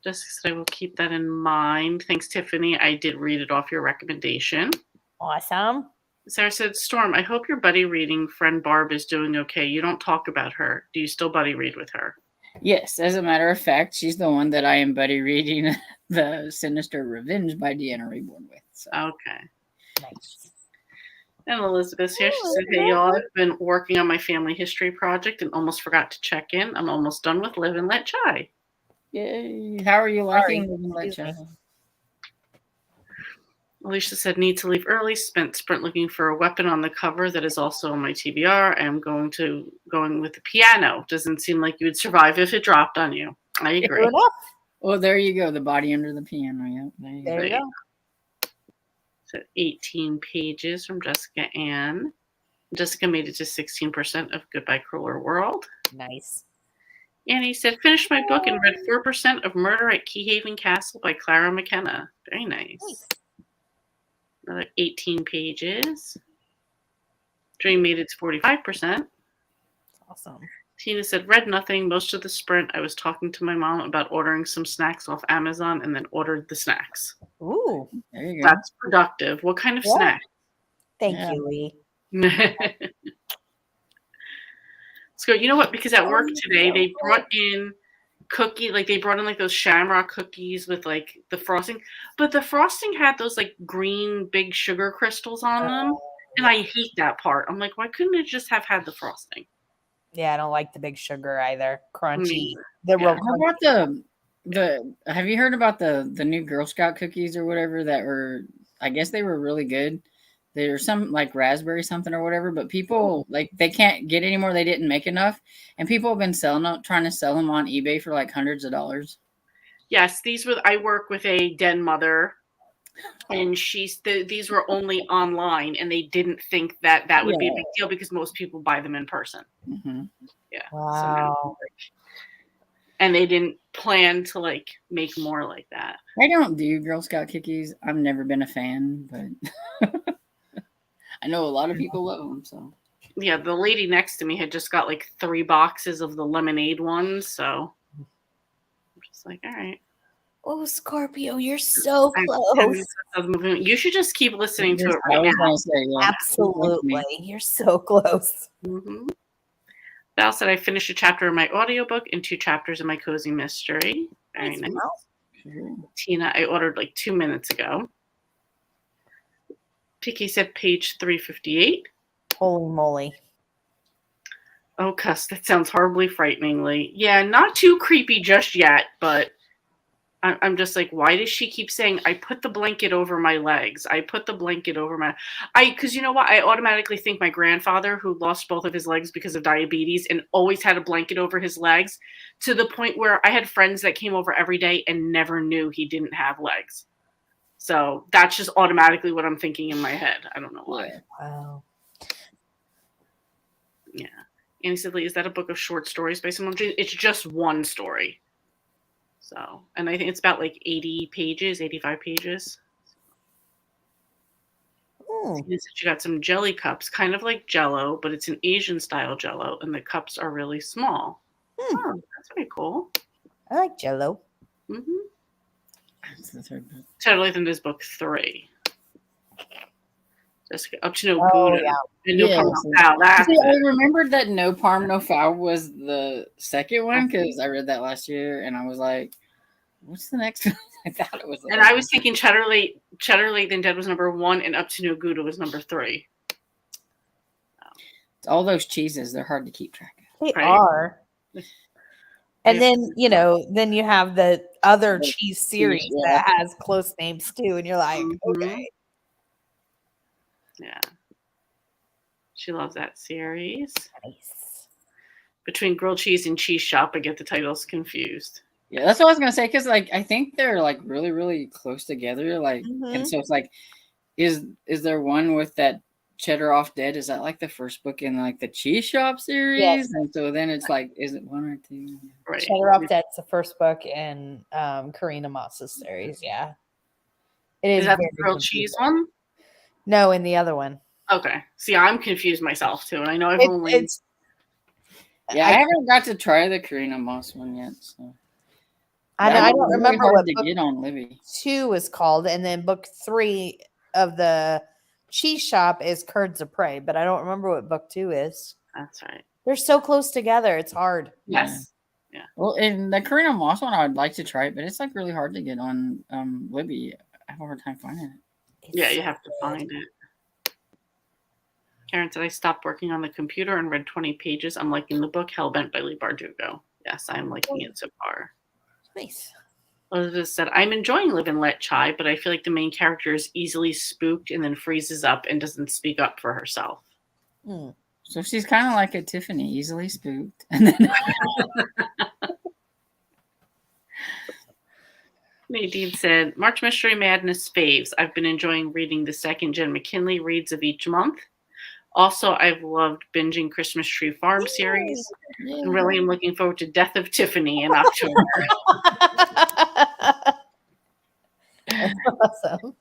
[SPEAKER 2] Just so I will keep that in mind. Thanks, Tiffany. I did read it off your recommendation.
[SPEAKER 1] Awesome.
[SPEAKER 2] Sarah said, Storm, I hope your buddy reading friend Barb is doing okay. You don't talk about her. Do you still buddy read with her?
[SPEAKER 3] Yes, as a matter of fact, she's the one that I am buddy reading The Sinister Revenge by Deanna Reborn with. So.
[SPEAKER 2] Okay.
[SPEAKER 1] Nice.
[SPEAKER 2] And Elizabeth's here. She
[SPEAKER 1] Oh,
[SPEAKER 2] said, hey, y'all, I've been working on my family history project and almost forgot to check in. I'm almost done with Live and Let Chai.
[SPEAKER 3] Yay. How are you
[SPEAKER 1] Sorry.
[SPEAKER 3] liking Live and Let
[SPEAKER 1] Excuse
[SPEAKER 3] Chai?
[SPEAKER 1] me.
[SPEAKER 2] Alicia said, need to leave early. Spent sprint looking for a weapon on the cover that is also on my TBR. I am going with the piano. Doesn't seem like you would survive if it dropped on you. I agree.
[SPEAKER 1] Fair enough.
[SPEAKER 3] Well, there you go. The body under the piano. Yep.
[SPEAKER 1] There you go.
[SPEAKER 2] So 18 pages from Jessica Ann. Jessica made it to 16% of Goodbye Crueler World.
[SPEAKER 1] Nice.
[SPEAKER 2] Annie said, finished my book and read 4% of Murder at Keyhaven Castle by Clara McKenna. Very nice. Another 18 pages. Dream made it to 45%.
[SPEAKER 1] Awesome.
[SPEAKER 2] Tina said, read nothing. Most of the sprint, I was talking to my mom about ordering some snacks off Amazon and then ordered the snacks.
[SPEAKER 1] Ooh.
[SPEAKER 3] There you go.
[SPEAKER 2] That's productive. What kind of snack?
[SPEAKER 1] Thank
[SPEAKER 3] Yeah.
[SPEAKER 1] you, Lee.
[SPEAKER 2] Let's go. You know what? Because at work today, they brought in they brought in like those shamrock cookies with like the frosting, but the frosting had those like green big sugar crystals on them, and I hate that part. I'm like, why couldn't it just have had the frosting?
[SPEAKER 1] Yeah, I don't like the big sugar either. Crunchy.
[SPEAKER 2] Me.
[SPEAKER 1] The real
[SPEAKER 2] Yeah.
[SPEAKER 3] How about the have you heard about the new Girl Scout cookies or whatever that were, I guess they were really good. There's some like raspberry something or whatever, but people like they can't get anymore. They didn't make enough, and people have been trying to sell them on eBay for like hundreds of dollars.
[SPEAKER 2] Yes, I work with a den mother, and these were only online, and they didn't think that would be a big deal because most people buy them in person.
[SPEAKER 3] Mm-hmm.
[SPEAKER 2] Yeah.
[SPEAKER 1] Wow.
[SPEAKER 2] And they didn't plan to like make more like that.
[SPEAKER 3] I don't do Girl Scout cookies. I've never been a fan, but I know a lot of people love them. So
[SPEAKER 2] yeah, the lady next to me had just got like 3 boxes of the lemonade ones, so I'm just like, all right.
[SPEAKER 1] Oh, Scorpio, you're so close.
[SPEAKER 2] You should just keep listening to it
[SPEAKER 3] I
[SPEAKER 2] right
[SPEAKER 3] was
[SPEAKER 2] now.
[SPEAKER 3] gonna say, yeah.
[SPEAKER 1] Absolutely. You're so close.
[SPEAKER 2] Mm-hmm. Val said I finished a chapter of my audiobook and 2 chapters of my cozy mystery. Very nice.
[SPEAKER 3] Sure.
[SPEAKER 2] Tina, I ordered like 2 minutes ago. Piki said page 358.
[SPEAKER 1] Holy moly.
[SPEAKER 2] Oh, cuss, that sounds horribly frighteningly. Yeah, not too creepy just yet, but I'm just like, why does she keep saying, I put the blanket over my legs? I put the blanket over because you know what? I automatically think my grandfather, who lost both of his legs because of diabetes and always had a blanket over his legs, to the point where I had friends that came over every day and never knew he didn't have legs. So that's just automatically what I'm thinking in my head. I don't know why.
[SPEAKER 3] Yeah.
[SPEAKER 1] Wow.
[SPEAKER 2] Yeah. And he said, Lee, is that a book of short stories by someone? It's just one story. So, and I think it's about like 80 pages, 85 pages. She got some jelly cups, kind of like Jell-O, but it's an Asian style Jell-O, and the cups are really small. Oh, that's very cool.
[SPEAKER 1] I like Jell-O.
[SPEAKER 2] Mm-hmm.
[SPEAKER 3] That's the third book.
[SPEAKER 2] Totally think this book 3. Just up to no
[SPEAKER 1] Oh,
[SPEAKER 2] good.
[SPEAKER 1] yeah.
[SPEAKER 2] And no harm, no foul.
[SPEAKER 3] See, I remembered that No Parm, No Foul was the second one because I read that last year, and I was like, what's the next one? I thought it was.
[SPEAKER 2] And I was thinking Cheddar Late Than Dead was number 1, and Up to No Gouda was number 3.
[SPEAKER 3] All those cheeses, they're hard to keep track of.
[SPEAKER 1] They are. And then, then you have the other cheese series that has close names too. And you're like, okay.
[SPEAKER 2] Yeah. She loves that series.
[SPEAKER 1] Nice.
[SPEAKER 2] Between Grilled Cheese and Cheese Shop, I get the titles confused.
[SPEAKER 3] Yeah, that's what I was gonna say because, like, I think they're like really, really close together. Like, and so it's like, is there one with that Cheddar Off Dead? Is that like the first book in like the Cheese Shop series?
[SPEAKER 1] Yes.
[SPEAKER 3] And so then it's like, is it 1 or 2?
[SPEAKER 2] Right.
[SPEAKER 1] Cheddar Off Dead's the first book in Karina Moss's series. Yeah. It is
[SPEAKER 2] that the grilled cheese one?
[SPEAKER 1] No, in the other one.
[SPEAKER 2] Okay. See, I'm confused myself too, and I know everyone.
[SPEAKER 3] I haven't got to try the Karina Moss one yet. So
[SPEAKER 1] I don't remember what
[SPEAKER 3] to
[SPEAKER 1] book
[SPEAKER 3] get on Libby
[SPEAKER 1] 2 is called, and then book 3 of the Cheese Shop is Curds of Prey, but I don't remember what book 2 is.
[SPEAKER 2] That's right.
[SPEAKER 1] They're so close together; it's hard.
[SPEAKER 2] Yes.
[SPEAKER 3] Yeah. Well, in the Karina Moss one, I would like to try it, but it's like really hard to get on Libby. I have a hard time finding it.
[SPEAKER 2] Yeah, you have to find it. Karen said, I stopped working on the computer and read 20 pages. I'm liking the book Hellbent by Lee Bardugo. Yes, I'm liking it so far.
[SPEAKER 1] Nice.
[SPEAKER 2] Elizabeth said, I'm enjoying Live and Let Chai, but I feel like the main character is easily spooked and then freezes up and doesn't speak up for herself.
[SPEAKER 1] Mm.
[SPEAKER 3] So she's kind of like a Tiffany, easily spooked. And then
[SPEAKER 2] Nadine said, March Mystery Madness faves. I've been enjoying reading the second Jen McKinley reads of each month. Also, I've loved binging Christmas Tree Farm series.
[SPEAKER 3] yeah.
[SPEAKER 2] And really am looking forward to Death of Tiffany in October.
[SPEAKER 1] That's awesome.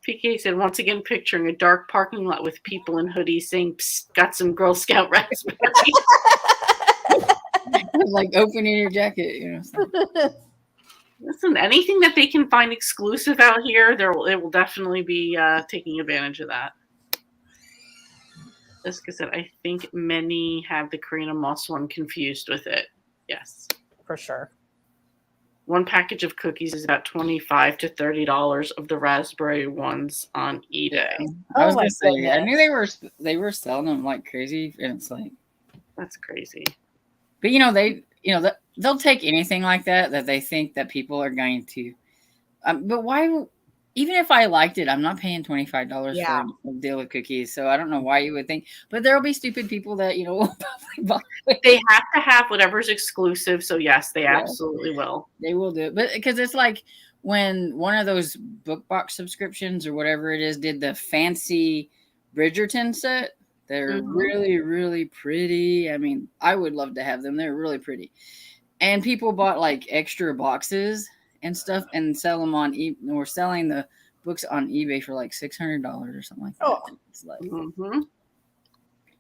[SPEAKER 2] PK said, once again, picturing a dark parking lot with people in hoodies saying, Psst, got some Girl Scout raspberries.
[SPEAKER 3] Like opening your jacket, you know.
[SPEAKER 2] Listen, anything that they can find exclusive out here, it will definitely be taking advantage of that. Jessica said, I think many have the Karina Moss one confused with it. Yes.
[SPEAKER 1] For sure.
[SPEAKER 2] One package of cookies is about $25 to $30 of the raspberry ones on eBay.
[SPEAKER 3] I was
[SPEAKER 1] my
[SPEAKER 3] gonna say, I
[SPEAKER 1] goodness.
[SPEAKER 3] knew they were selling them like crazy, and it's like,
[SPEAKER 2] That's crazy.
[SPEAKER 3] but they'll take anything like that they think that people are going to. But why? Even if I liked it, I'm not paying $25
[SPEAKER 1] Yeah.
[SPEAKER 3] for a deal of cookies. So I don't know why you would think. But there'll be stupid people that will probably buy it.
[SPEAKER 2] They have to have whatever's exclusive. So yes, they absolutely will.
[SPEAKER 3] They will do it, but because it's like when one of those book box subscriptions or whatever it is did the fancy Bridgerton set. They're really, really pretty. I mean, I would love to have them. They're really pretty. And people bought like extra boxes and stuff and sell them on or selling the books on eBay for like $600 or something like that.
[SPEAKER 1] Oh.
[SPEAKER 3] It's like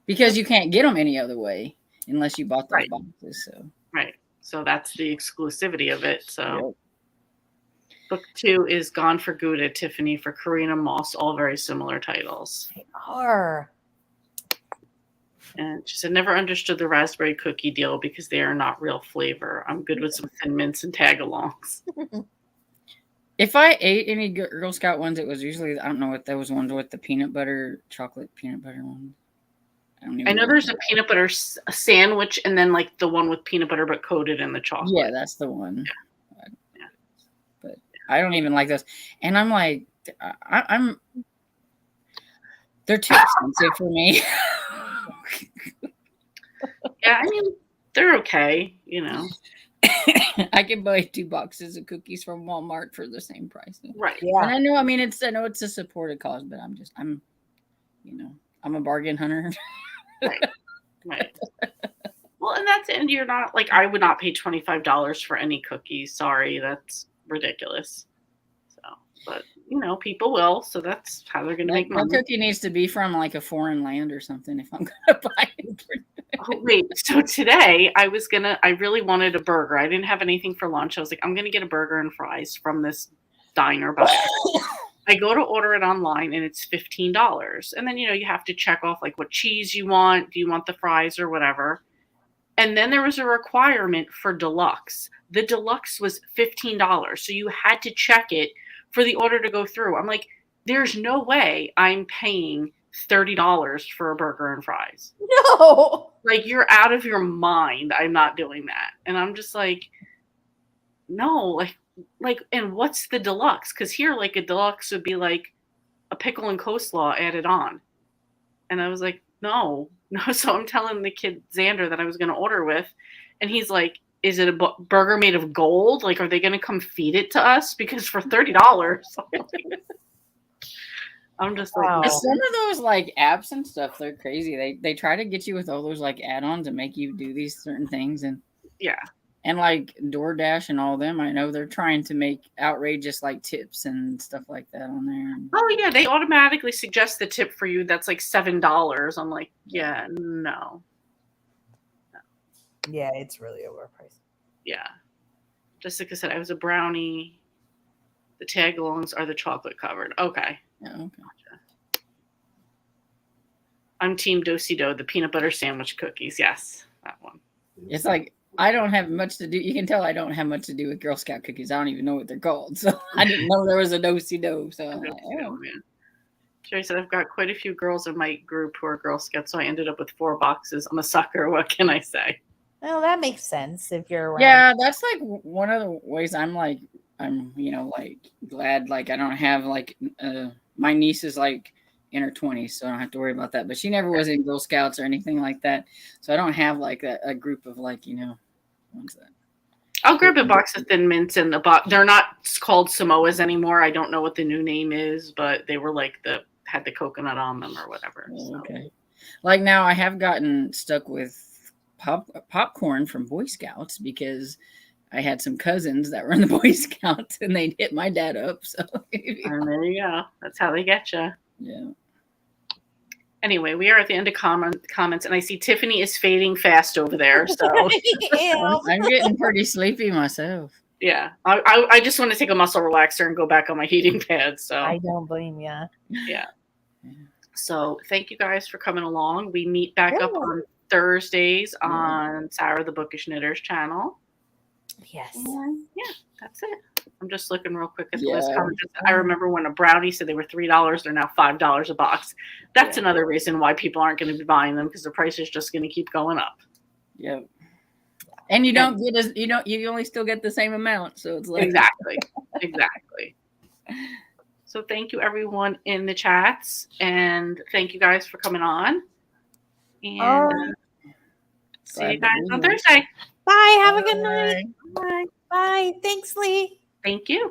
[SPEAKER 3] because you can't get them any other way unless you bought those boxes.
[SPEAKER 2] So that's the exclusivity of it. So book 2 is Gone for Good at Tiffany for Karina Moss, all very similar titles.
[SPEAKER 1] They are.
[SPEAKER 2] And she said, never understood the raspberry cookie deal because they are not real flavor. I'm good with some Thin Mints and tag-alongs.
[SPEAKER 3] If I ate any Girl Scout ones, it was usually, I don't know what those ones with the chocolate peanut butter ones.
[SPEAKER 2] I know there's a peanut butter sandwich and then like the one with peanut butter but coated in the chocolate.
[SPEAKER 3] Yeah, that's the one. Yeah. But I don't even like those. And I'm like, they're too expensive for me.
[SPEAKER 2] Yeah, I mean, they're okay,
[SPEAKER 3] I can buy 2 boxes of cookies from Walmart for the same price.
[SPEAKER 2] Right.
[SPEAKER 1] Yeah.
[SPEAKER 3] And I know it's a supported cause, but I'm a bargain hunter.
[SPEAKER 2] Right. Well, and that's it. And you're not like, I would not pay $25 for any cookies. Sorry, that's ridiculous. So, but people will, so that's how they're going to make money.
[SPEAKER 3] My cookie needs to be from like a foreign land or something if I'm going to buy it.
[SPEAKER 2] Oh, wait. So today I really wanted a burger. I didn't have anything for lunch. I was like, I'm going to get a burger and fries from this diner. But I go to order it online and it's $15. And then, you have to check off like what cheese you want. Do you want the fries or whatever? And then there was a requirement for deluxe. The deluxe was $15. So you had to check it for the order to go through. I'm like, there's no way I'm paying $30 for a burger and fries.
[SPEAKER 1] No.
[SPEAKER 2] Like, you're out of your mind. I'm not doing that. And I'm just like, no, like, and what's the deluxe? Because here, like, a deluxe would be like a pickle and coleslaw added on. And I was like, no. So I'm telling the kid Xander that I was going to order with, and he's like, is it a burger made of gold? Like, are they going to come feed it to us? Because for $30, I'm just like,
[SPEAKER 1] Wow.
[SPEAKER 3] Some of those like apps and stuff, they're crazy. They try to get you with all those like add-ons and make you do these certain things, and like DoorDash and all them. I know they're trying to make outrageous like tips and stuff like that on there.
[SPEAKER 2] Oh yeah, they automatically suggest the tip for you that's like $7. I'm like, yeah, no.
[SPEAKER 1] Yeah, it's really overpriced.
[SPEAKER 2] Yeah. Jessica said I was a brownie. The tag-alongs are the chocolate covered. Okay.
[SPEAKER 3] Yeah, okay.
[SPEAKER 2] Gotcha. I'm Team Do-si-do, the peanut butter sandwich cookies. Yes, that one.
[SPEAKER 3] It's like I don't have much to do. You can tell I don't have much to do with Girl Scout cookies. I don't even know what they're called. So I didn't know there was a do-si-do. So I'm like, oh.
[SPEAKER 2] Sherry said, I've got quite a few girls in my group who are Girl Scouts, so I ended up with 4 boxes. I'm a sucker. What can I say?
[SPEAKER 1] Well, that makes sense if you're around.
[SPEAKER 3] Yeah, that's like one of the ways I'm like, I'm, like glad, like I don't have like, my niece is like in her 20s, so I don't have to worry about that. But she never was in Girl Scouts or anything like that. So I don't have like a group of like, ones that.
[SPEAKER 2] I'll grab a box of Thin Mints and they're not called Samoas anymore. I don't know what the new name is, but they were like had the coconut on them or whatever. So.
[SPEAKER 3] Okay. Like now I have gotten stuck with popcorn from Boy Scouts because I had some cousins that were in the Boy Scouts and they'd hit my dad up. So
[SPEAKER 2] and there you go. That's how they get you.
[SPEAKER 3] Yeah.
[SPEAKER 2] Anyway, we are at the end of comments, and I see Tiffany is fading fast over there. So
[SPEAKER 3] I'm getting pretty sleepy myself.
[SPEAKER 2] Yeah, I just want to take a muscle relaxer and go back on my heating pad. So
[SPEAKER 1] I don't blame you.
[SPEAKER 2] Yeah. So thank you guys for coming along. We meet back up on Thursdays on Sarah the Bookish Knitters channel.
[SPEAKER 1] Yes.
[SPEAKER 2] And yeah, that's it. I'm just looking real quick at the list. I remember when a brownie said they were $3, they're now $5 a box. That's another reason why people aren't going to be buying them, because the price is just going to keep going up.
[SPEAKER 3] Yep. And you don't get you only still get the same amount. So it's like
[SPEAKER 2] Exactly. So thank you everyone in the chats, and thank you guys for coming on. And see you guys on Thursday.
[SPEAKER 1] Bye. Have a good night.
[SPEAKER 2] Bye.
[SPEAKER 1] Bye. Thanks, Lee.
[SPEAKER 2] Thank you.